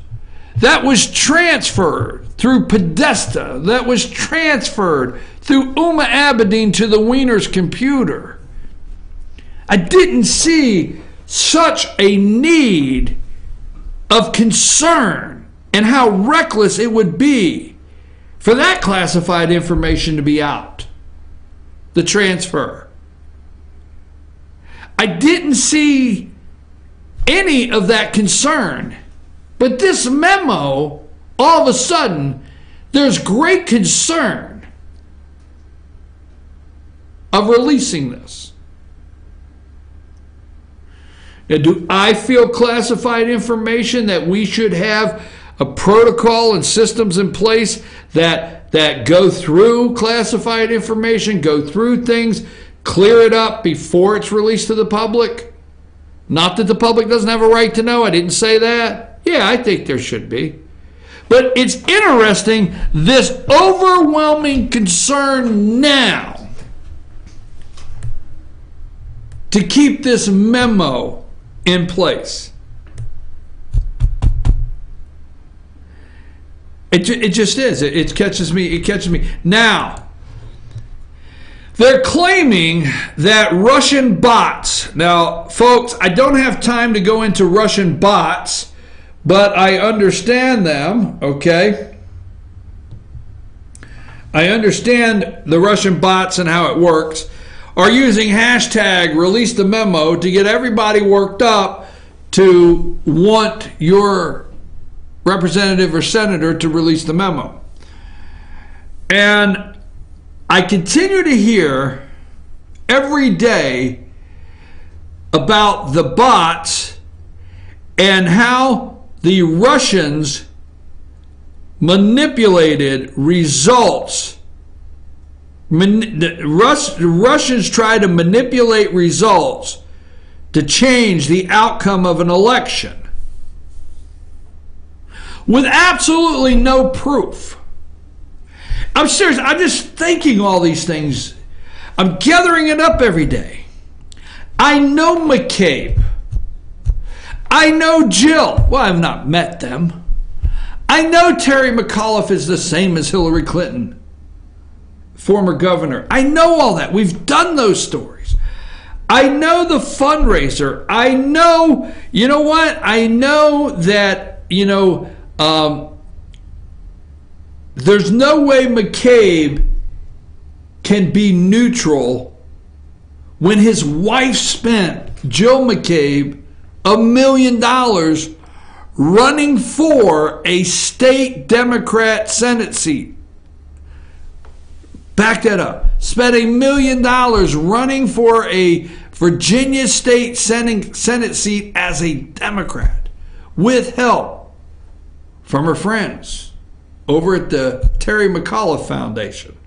Speaker 1: that was transferred through Podesta, that was transferred through Uma Abedin to the Wiener's computer. I didn't see such a need of concern and how reckless it would be for that classified information to be out, the transfer. I didn't see any of that concern. But this memo, all of a sudden, there's great concern of releasing this. Now, do I feel classified information that we should have a protocol and systems in place that go through classified information, go through things, clear it up before it's released to the public? Not that the public doesn't have a right to know. I didn't say that. Yeah, I think there should be. But it's interesting, this overwhelming concern now to keep this memo in place. It just is. It catches me. It catches me. Now, they're claiming that Russian bots. Now, folks, I don't have time to go into Russian bots, but I understand them, okay? I understand the Russian bots and how it works, are using hashtag release the memo to get everybody worked up to want your representative or senator to release the memo. And I continue to hear every day about the bots and how the Russians manipulated results. The Russians try to manipulate results to change the outcome of an election with absolutely no proof. I'm serious. I'm just thinking all these things. I'm gathering it up every day. I know McCabe. I know Jill. Well, I've not met them. I know Terry McAuliffe is the same as Hillary Clinton, former governor. I know all that. We've done those stories. I know the fundraiser. I know, you know what? I know that, there's no way McCabe can be neutral when his wife spent, Jill McCabe, $1 million running for a state Democrat Senate seat. Back that up. Spent $1 million running for a Virginia state Senate seat as a Democrat with help from her friends over at the Terry McAuliffe Foundation.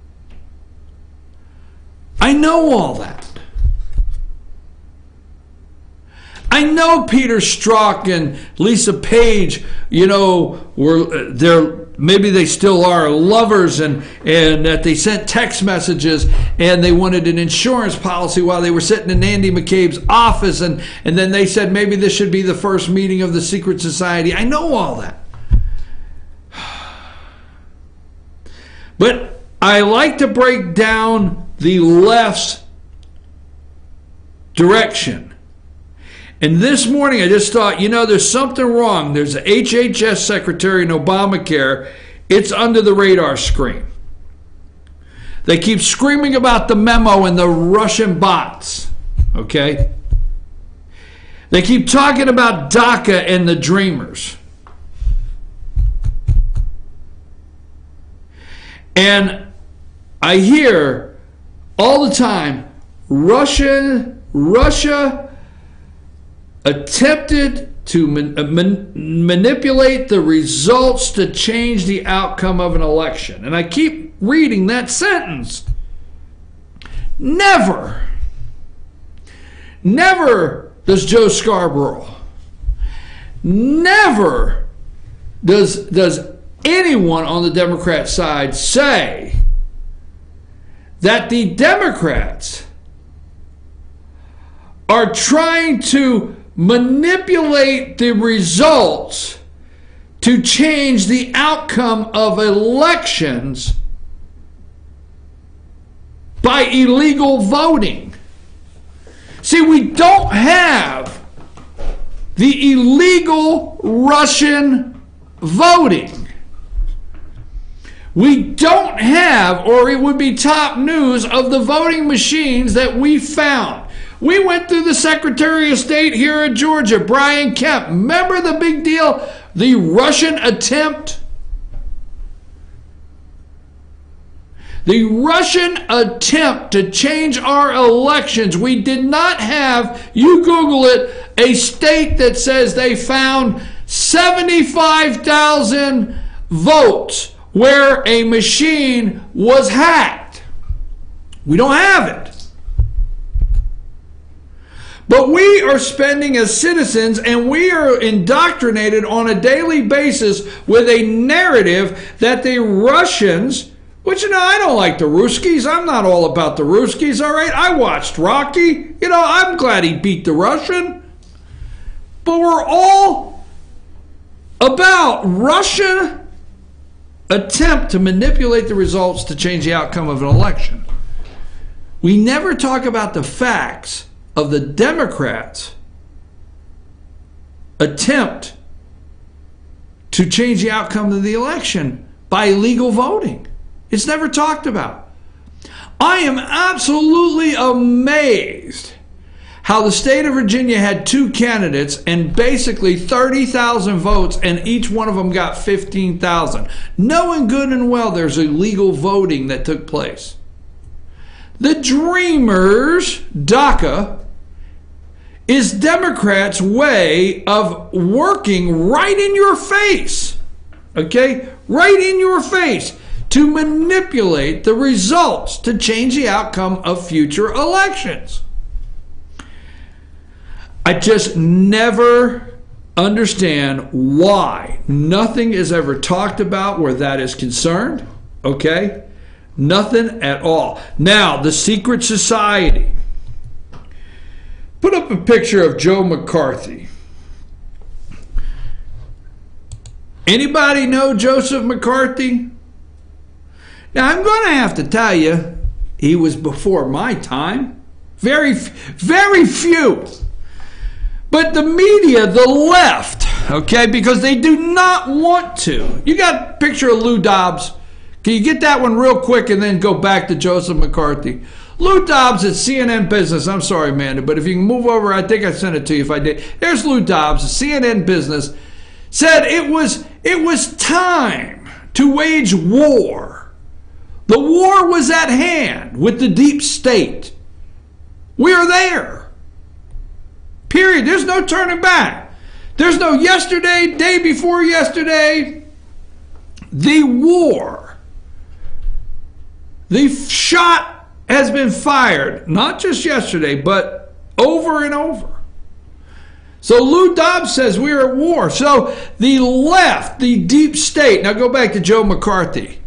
Speaker 1: I know all that. I know Peter Strzok and Lisa Page, maybe they still are lovers, and that they sent text messages and they wanted an insurance policy while they were sitting in Andy McCabe's office, and then they said maybe this should be the first meeting of the secret society. I know all that. But I like to break down the left's direction. And this morning I just thought, there's something wrong. There's an HHS secretary in Obamacare. It's under the radar screen. They keep screaming about the memo and the Russian bots. Okay? They keep talking about DACA and the Dreamers. And I hear all the time, Russia attempted to manipulate the results to change the outcome of an election. And I keep reading that sentence. Never does Joe Scarborough, never does anyone on the Democrat side say that the Democrats are trying to manipulate the results to change the outcome of elections by illegal voting. See, we don't have the illegal Russian voting. We don't have, or it would be top news, of the voting machines that we found. We went through the Secretary of State here in Georgia, Brian Kemp. Remember the big deal? The Russian attempt? The Russian attempt to change our elections. We did not have, you Google it, a state that says they found 75,000 votes where a machine was hacked. We don't have it. But we are spending as citizens, and we are indoctrinated on a daily basis with a narrative that the Russians, which, I don't like the Ruskies. I'm not all about the Ruskies, all right? I watched Rocky. I'm glad he beat the Russian. But we're all about Russian attempt to manipulate the results to change the outcome of an election. We never talk about the facts of the Democrats' attempt to change the outcome of the election by illegal voting. It's never talked about. I am absolutely amazed how the state of Virginia had 2 candidates and basically 30,000 votes, and each one of them got 15,000. Knowing good and well there's illegal voting that took place. The Dreamers, DACA, is Democrats' way of working right in your face, okay? Right in your face to manipulate the results to change the outcome of future elections. I just never understand why nothing is ever talked about where that is concerned, okay? Nothing at all. Now, the secret society. Put up a picture of Joe McCarthy. Anybody know Joseph McCarthy? Now, I'm going to have to tell you, he was before my time. Very, very few. But the media, the left, okay, because they do not want to. You got a picture of Lou Dobbs. Can you get that one real quick and then go back to Joseph McCarthy? Lou Dobbs at CNN Business. I'm sorry, Amanda, but if you can move over, I think I sent it to you if I did. There's Lou Dobbs, CNN Business, said it was time to wage war. The war was at hand with the deep state. We are there. Period. There's no turning back. There's no yesterday, day before yesterday. The war. The shot has been fired, not just yesterday, but over and over. So Lou Dobbs says we're at war. So the left, the deep state, now go back to Joe McCarthy,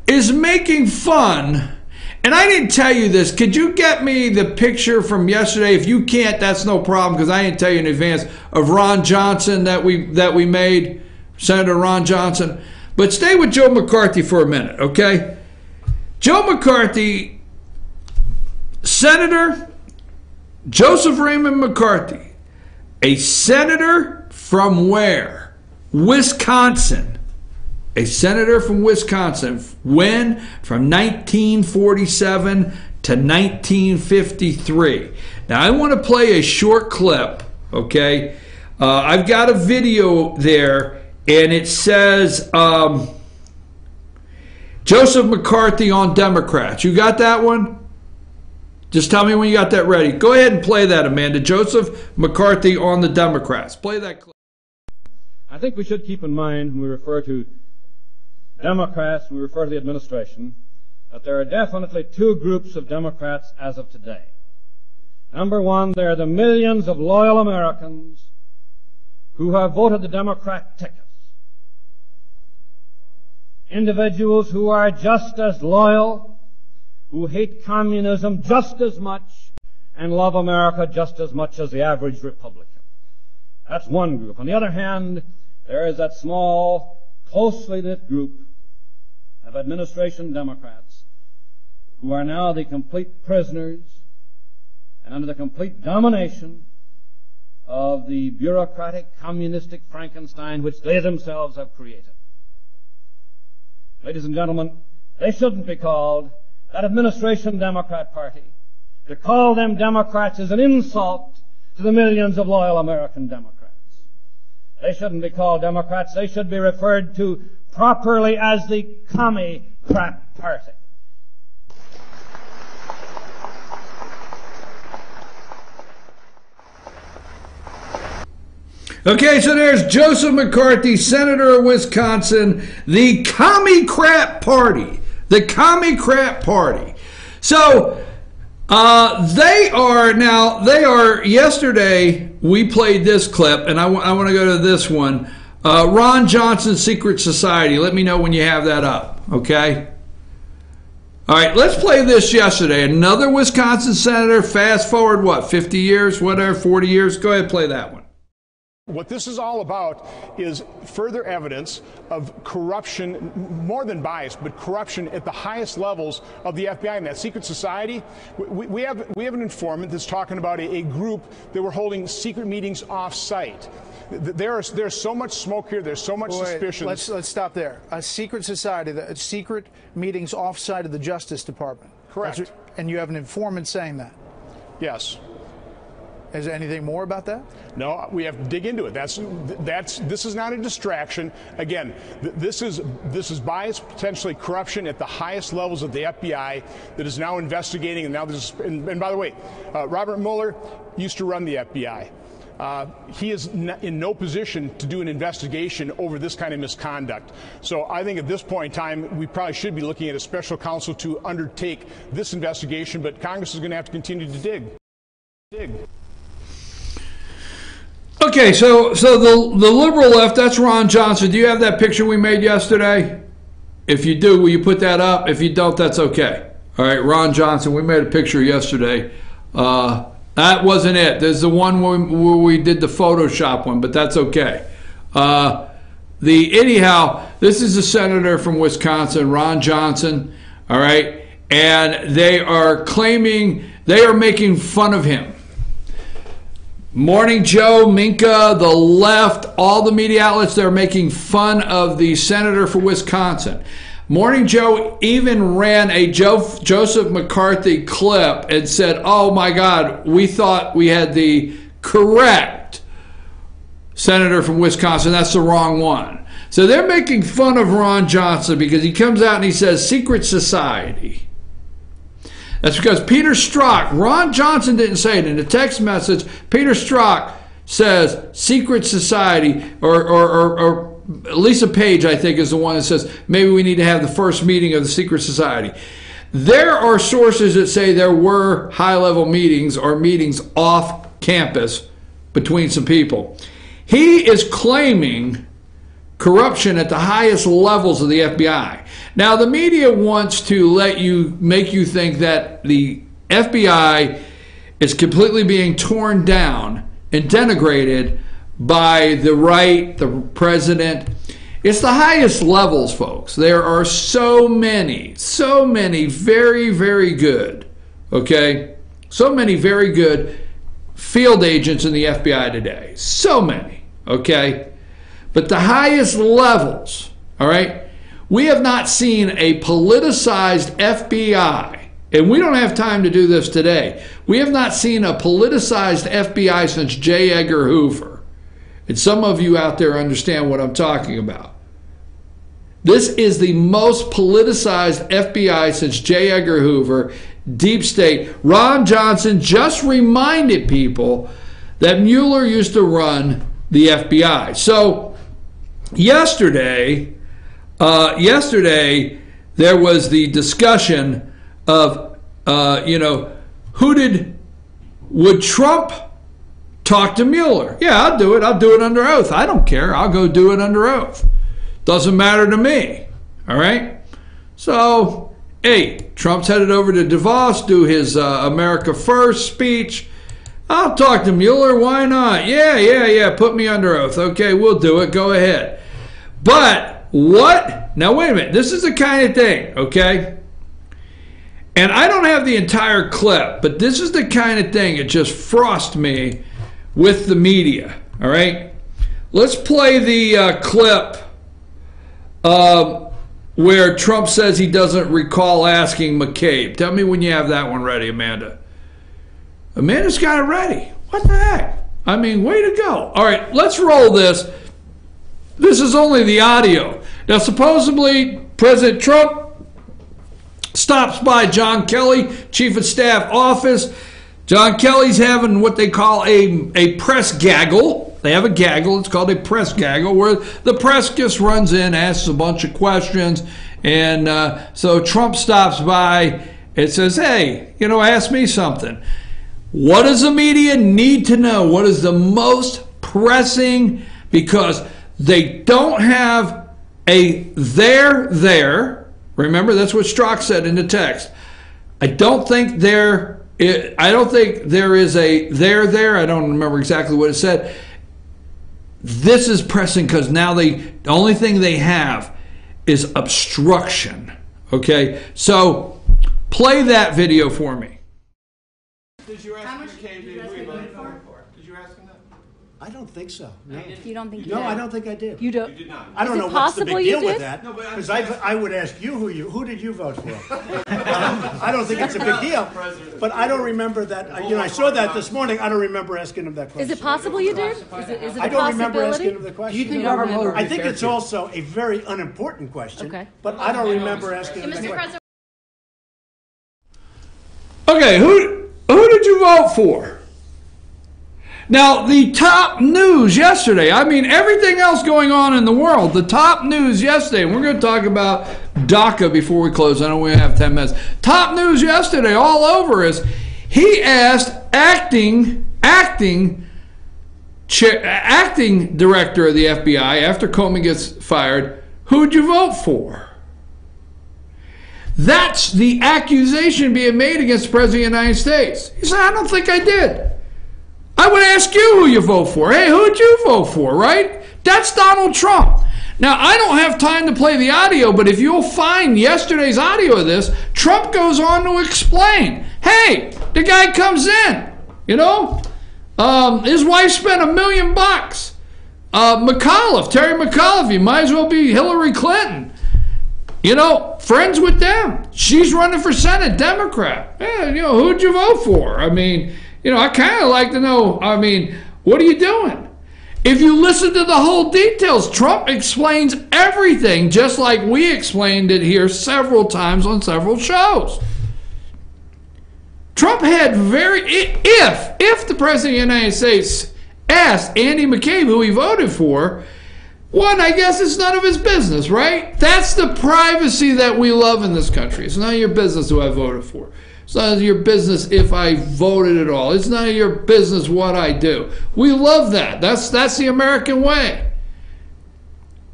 Speaker 1: is making fun. And I didn't tell you this. Could you get me the picture from yesterday? If you can't, that's no problem, because I didn't tell you in advance, of Ron Johnson that we made, Senator Ron Johnson. But stay with Joe McCarthy for a minute, okay? Joe McCarthy, Senator Joseph Raymond McCarthy, a senator from where? Wisconsin. A senator from Wisconsin. When? From 1947 to 1953. Now, I want to play a short clip, okay? I've got a video there, and it says Joseph McCarthy on Democrats. You got that one? Just tell me when you got that ready. Go ahead and play that, Amanda. Joseph McCarthy on the Democrats. Play that clip.
Speaker 19: I think we should keep in mind when we refer to Democrats, when we refer to the administration, that there are definitely 2 groups of Democrats as of today. Number one, there are the millions of loyal Americans who have voted the Democrat tickets. Individuals who are just as loyal, who hate communism just as much, and love America just as much as the average Republican. That's one group. On the other hand, there is that small, closely knit group of administration Democrats who are now the complete prisoners and under the complete domination of the bureaucratic, communistic Frankenstein which they themselves have created. Ladies and gentlemen, they shouldn't be called that administration Democrat Party. To call them Democrats is an insult to the millions of loyal American Democrats. They shouldn't be called Democrats. They should be referred to properly as the Commie-Crap Party.
Speaker 1: Okay, so there's Joseph McCarthy, Senator of Wisconsin, the Commie-Crap Party. The Commie-Crap Party. So, They are, yesterday we played this clip, and I want to go to this one. Ron Johnson's Secret Society. Let me know when you have that up, okay? All right, let's play this yesterday. Another Wisconsin senator, fast forward, 50 years, whatever, 40 years? Go ahead, play that one.
Speaker 20: What this is all about is further evidence of corruption, more than bias, but corruption at the highest levels of the FBI and that secret society. We have an informant that's talking about a group that were holding secret meetings off-site. There's so much smoke here. There's so much suspicion.
Speaker 21: Let's stop there. A secret society, secret meetings off-site of the Justice Department.
Speaker 20: Correct.
Speaker 21: And you have an informant saying that.
Speaker 20: Yes.
Speaker 21: Is there anything more about that?
Speaker 20: No, we have to dig into it. This is not a distraction. Again, this is bias, potentially corruption at the highest levels of the FBI that is now investigating. And now and by the way, Robert Mueller used to run the FBI. He is in no position to do an investigation over this kind of misconduct. So I think at this point in time, we probably should be looking at a special counsel to undertake this investigation, but Congress is going to have to continue to dig.
Speaker 1: Okay, so the liberal left, that's Ron Johnson. Do you have that picture we made yesterday? If you do, will you put that up? If you don't, that's okay. All right, Ron Johnson, we made a picture yesterday. That wasn't it. There's the one where we did the Photoshop one, but that's okay. Anyhow, this is a senator from Wisconsin, Ron Johnson, all right? And they are making fun of him. Morning Joe, Minka, the left, all the media outlets, they're making fun of the senator for Wisconsin. Morning Joe even ran a Joseph McCarthy clip and said, oh my God, we thought we had the correct senator from Wisconsin. That's the wrong one. So they're making fun of Ron Johnson because he comes out and he says secret society. That's because Peter Strzok, Ron Johnson didn't say it in the text message. Peter Strzok says secret society, or Lisa Page, I think, is the one that says maybe we need to have the first meeting of the secret society. There are sources that say there were high-level meetings or meetings off campus between some people. He is claiming corruption at the highest levels of the FBI. Now, the media wants to make you think that the FBI is completely being torn down and denigrated by the right, the president. It's the highest levels, folks. There are so many very, very good, okay? So many very good field agents in the FBI today. So many, okay? But the highest levels, all right? We have not seen a politicized FBI, and we don't have time to do this today. We have not seen a politicized FBI since J. Edgar Hoover. And some of you out there understand what I'm talking about. This is the most politicized FBI since J. Edgar Hoover, deep state. Ron Johnson just reminded people that Mueller used to run the FBI. So yesterday there was the discussion of, would Trump talk to Mueller? Yeah, I'll do it. I'll do it under oath. I don't care. I'll go do it under oath. Doesn't matter to me. All right? So, hey, Trump's headed over to Davos, do his America First speech. I'll talk to Mueller. Why not? Yeah. Put me under oath. Okay, we'll do it. Go ahead. But what? Now, wait a minute. This is the kind of thing, okay? And I don't have the entire clip, but this is the kind of thing that just frosts me with the media, all right? Let's play the clip where Trump says he doesn't recall asking McCabe. Tell me when you have that one ready, Amanda. Amanda's got it ready. What the heck? I mean, way to go. All right, let's roll this. This is only the audio. Now, supposedly, President Trump stops by John Kelly, Chief of Staff office. John Kelly's having what they call a press gaggle. They have a gaggle. It's called a press gaggle, where the press just runs in, asks a bunch of questions. And so Trump stops by, It says, hey, ask me something. What does the media need to know? What is the most pressing? Because they don't have a there. Remember, that's what Strzok said in the text. I don't think there is a there. I don't remember exactly what it said. This is pressing because now the only thing they have is obstruction. Okay, so play that video for me.
Speaker 2: Did you ask McCabe who he voted for? Did you ask him that?
Speaker 22: I don't think so. No.
Speaker 2: You don't think
Speaker 22: you did? No, I don't think I did.
Speaker 2: You don't. You did not.
Speaker 22: I don't know what's the big deal with that.
Speaker 2: No,
Speaker 22: because I would ask you who did you vote for? I don't think it's a big deal. But I don't remember that. I saw that this morning. I don't remember asking him that question.
Speaker 2: Is it possible you did? Is it
Speaker 22: I don't remember asking him the question.
Speaker 2: Do you think Robert Mueller?
Speaker 22: I think it's also a very unimportant question. Okay. But I don't remember asking him that question.
Speaker 1: Okay, who did you vote for? Now, the top news yesterday, everything else going on in the world, the top news yesterday, and we're going to talk about DACA before we close. I know we have 10 minutes. Top news yesterday all over is he asked acting director of the FBI after Comey gets fired, who'd you vote for? That's the accusation being made against the President of the United States. He said, I don't think I did. I would ask you who you vote for. Hey, who'd you vote for, right? That's Donald Trump. Now, I don't have time to play the audio, but if you'll find yesterday's audio of this, Trump goes on to explain, hey, the guy comes in, his wife spent $1 million. Terry McAuliffe, he might as well be Hillary Clinton. Friends with them. She's running for Senate, Democrat. Who'd you vote for? I kind of like to know, what are you doing? If you listen to the whole details, Trump explains everything, just like we explained it here several times on several shows. Trump had if the President of the United States asked Andy McCabe who he voted for, one, I guess it's none of his business, right? That's the privacy that we love in this country. It's none of your business who I voted for. It's none of your business if I voted at all. It's none of your business what I do. We love that. That's the American way.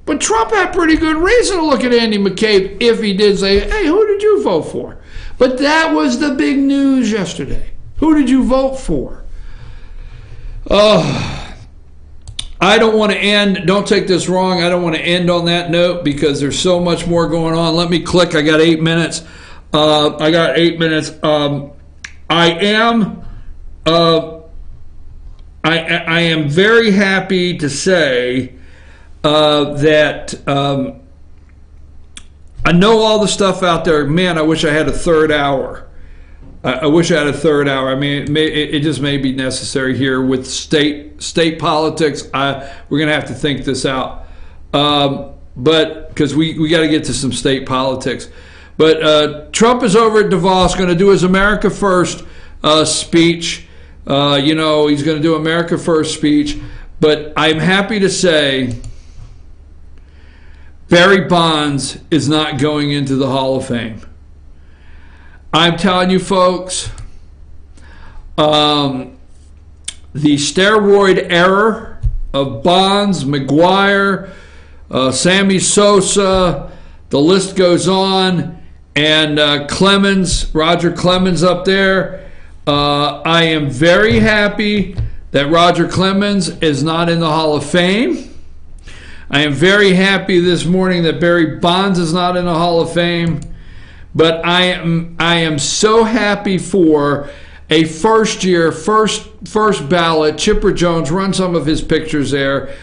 Speaker 1: But Trump had pretty good reason to look at Andy McCabe if he did say, hey, who did you vote for? But that was the big news yesterday. Who did you vote for? I don't want to end, don't take this wrong, I don't want to end on that note because there's so much more going on. Let me click, I got 8 minutes. I am very happy to say that I know all the stuff out there. Man, I wish I had a third hour. I wish I had a third hour. It just may be necessary here with state politics. We're going to have to think this out. But because we got to get to some state politics. But Trump is over at Davos, going to do his America First speech. He's going to do America First speech. But I'm happy to say Barry Bonds is not going into the Hall of Fame. I'm telling you, folks, the steroid era of Bonds, McGuire, Sammy Sosa, the list goes on, and Clemens, Roger Clemens up there. I am very happy that Roger Clemens is not in the Hall of Fame. I am very happy this morning that Barry Bonds is not in the Hall of Fame. But I am so happy for a first ballot. Chipper Jones, run some of his pictures there.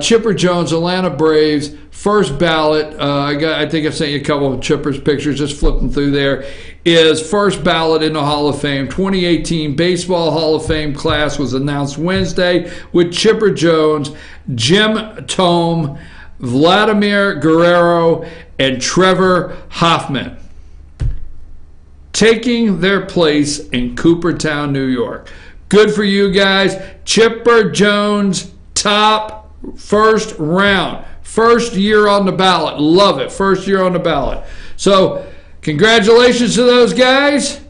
Speaker 1: Chipper Jones, Atlanta Braves, first ballot. I think I sent you a couple of Chipper's pictures, just flipping through there. Is first ballot in the Hall of Fame. 2018 Baseball Hall of Fame class was announced Wednesday with Chipper Jones, Jim Thome, Vladimir Guerrero, and Trevor Hoffman taking their place in Cooperstown, New York. Good for you guys. Chipper Jones, top first round. First year on the ballot. Love it. First year on the ballot. So Congratulations to those guys.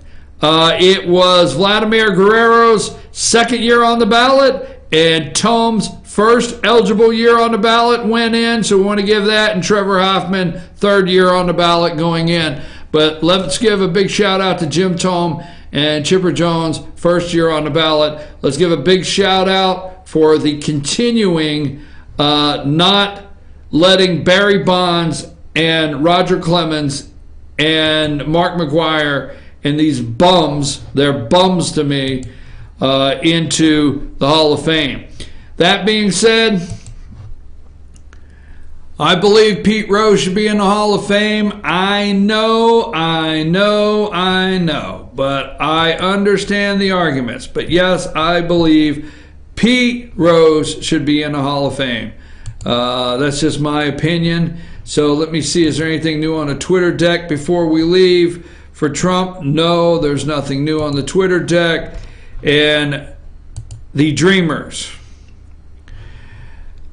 Speaker 1: It was Vladimir Guerrero's second year on the ballot, and Tom's first eligible year on the ballot went in, so we want to give that, and Trevor Hoffman, third year on the ballot going in. But let's give a big shout out to Jim Tome and Chipper Jones, first year on the ballot. Let's give a big shout out for the continuing not letting Barry Bonds and Roger Clemens and Mark McGuire and these bums, they're bums to me, into the Hall of Fame. That being said, I believe Pete Rose should be in the Hall of Fame. I know, but I understand the arguments. But yes, I believe Pete Rose should be in the Hall of Fame. That's just my opinion. So let me see, is there anything new on the Twitter deck before we leave? For Trump, no, there's nothing new on the Twitter deck. And the Dreamers.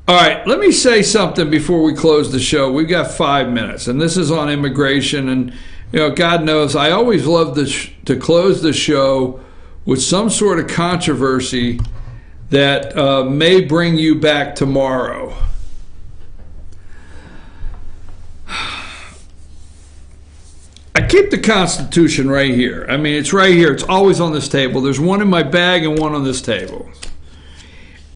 Speaker 1: All right, let me say something before we close the show. We've got 5 minutes, and this is on immigration. And, you know, God knows, I always love to close the show with some sort of controversy that may bring you back tomorrow. I keep the Constitution right here. I mean, it's right here. It's always on this table. There's one in my bag and one on this table.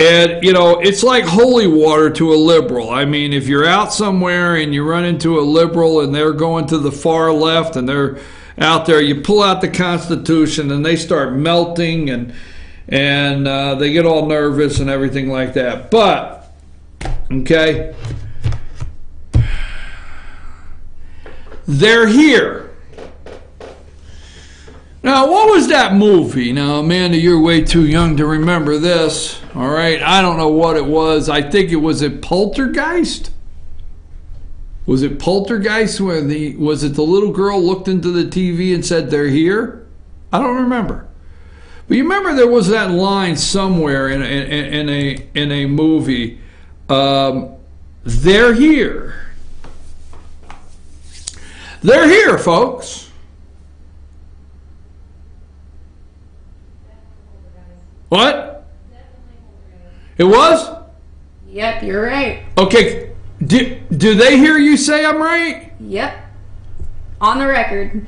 Speaker 1: And, you know, it's like holy water to a liberal. I mean, if you're out somewhere and you run into a liberal and they're going to the far left and they're out there, you pull out the Constitution and they start melting and they get all nervous and everything like that. But, okay, they're here. Now, what was that movie? Now, Amanda, you're way too young to remember this. All right, I don't know what it was. I think it was Poltergeist. Was it Poltergeist where was it the little girl looked into the TV and said they're here? I don't remember. But you remember there was that line somewhere in a movie. They're here. They're here, folks. What? It was?
Speaker 10: Yep, you're right.
Speaker 1: Okay, do they hear you say I'm right?
Speaker 10: Yep. On the record.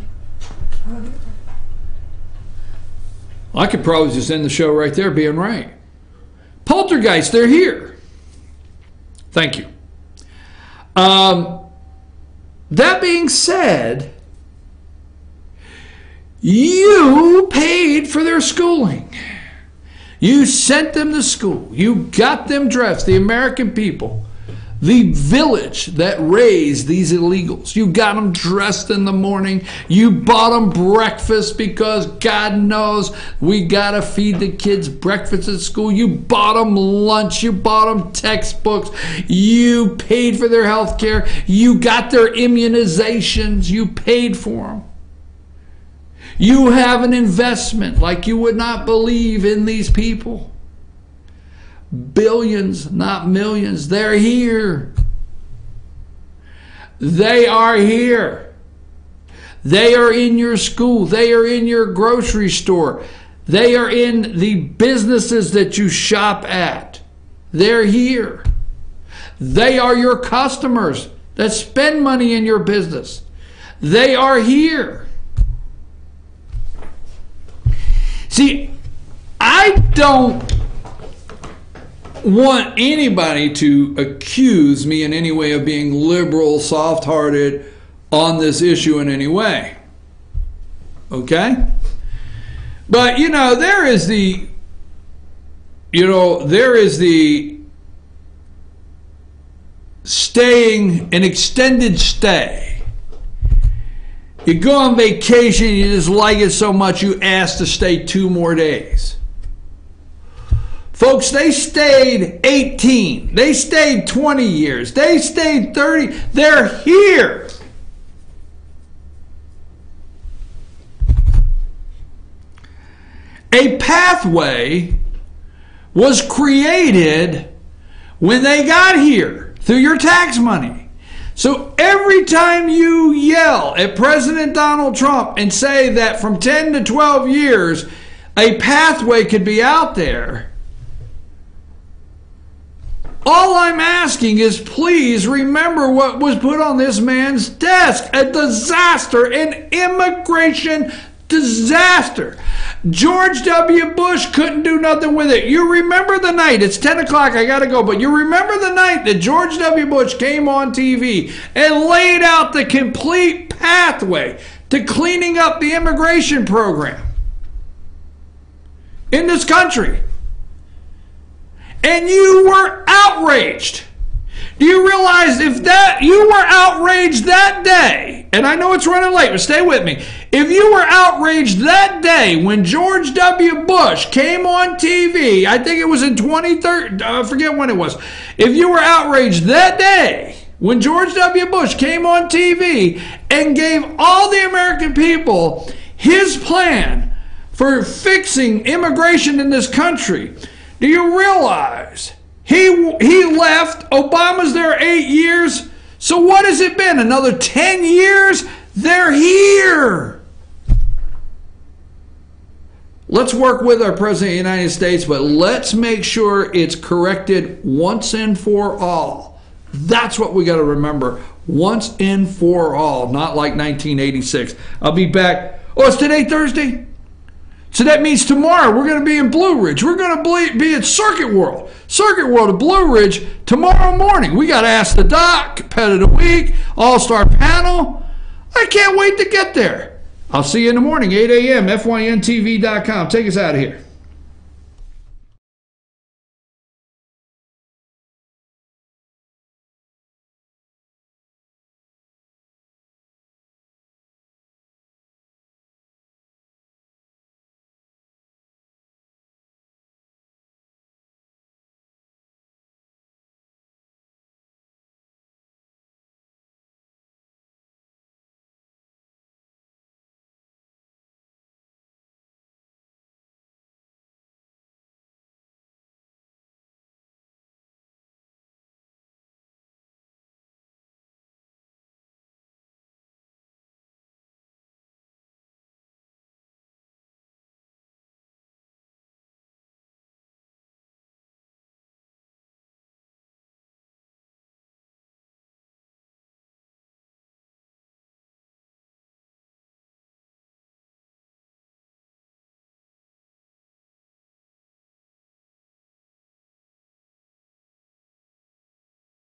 Speaker 1: I could probably just end the show right there being right. Poltergeist, they're here. Thank you. That being said, you paid for their schooling. You sent them to school. You got them dressed, the American people, the village that raised these illegals. You got them dressed in the morning. You bought them breakfast because God knows we got to feed the kids breakfast at school. You bought them lunch. You bought them textbooks. You paid for their health care. You got their immunizations. You paid for them. You have an investment like you would not believe in these people. Billions, not millions. They're here. They are here. They are in your school. They are in your grocery store. They are in the businesses that you shop at. They're here. They are your customers that spend money in your business. They are here. See, I don't want anybody to accuse me in any way of being liberal, soft-hearted on this issue in any way. Okay? But, there is the staying, an extended stay. You go on vacation, you just like it so much you ask to stay 2 more days. Folks, they stayed 18. They stayed 20 years. They stayed 30. They're here. A pathway was created when they got here through your tax money. So every time you yell at President Donald Trump and say that from 10 to 12 years, a pathway could be out there, all I'm asking is please remember what was put on this man's desk. A disaster, an immigration disaster. George W. Bush couldn't do nothing with it. You remember the night, it's 10 o'clock, I gotta go, but you remember the night that George W. Bush came on TV and laid out the complete pathway to cleaning up the immigration program in this country. And you were outraged. Do you realize if that you were outraged that day, and I know it's running late, but stay with me. If you were outraged that day when George W. Bush came on TV, I think it was in 2013, I forget when it was. If you were outraged that day when George W. Bush came on TV and gave all the American people his plan for fixing immigration in this country, do you realize he left? Obama's there 8 years. So what has it been? Another 10 years? They're here. Let's work with our President of the United States, but let's make sure it's corrected once and for all. That's what we got to remember. Once and for all, not like 1986. I'll be back. Oh, is today Thursday? So that means tomorrow we're going to be in Blue Ridge. We're going to be at Circuit World at Blue Ridge tomorrow morning. We got to Ask the Doc, Pet of the Week, All-Star Panel. I can't wait to get there. I'll see you in the morning, 8 a.m., FYNTV.com. Take us out of here.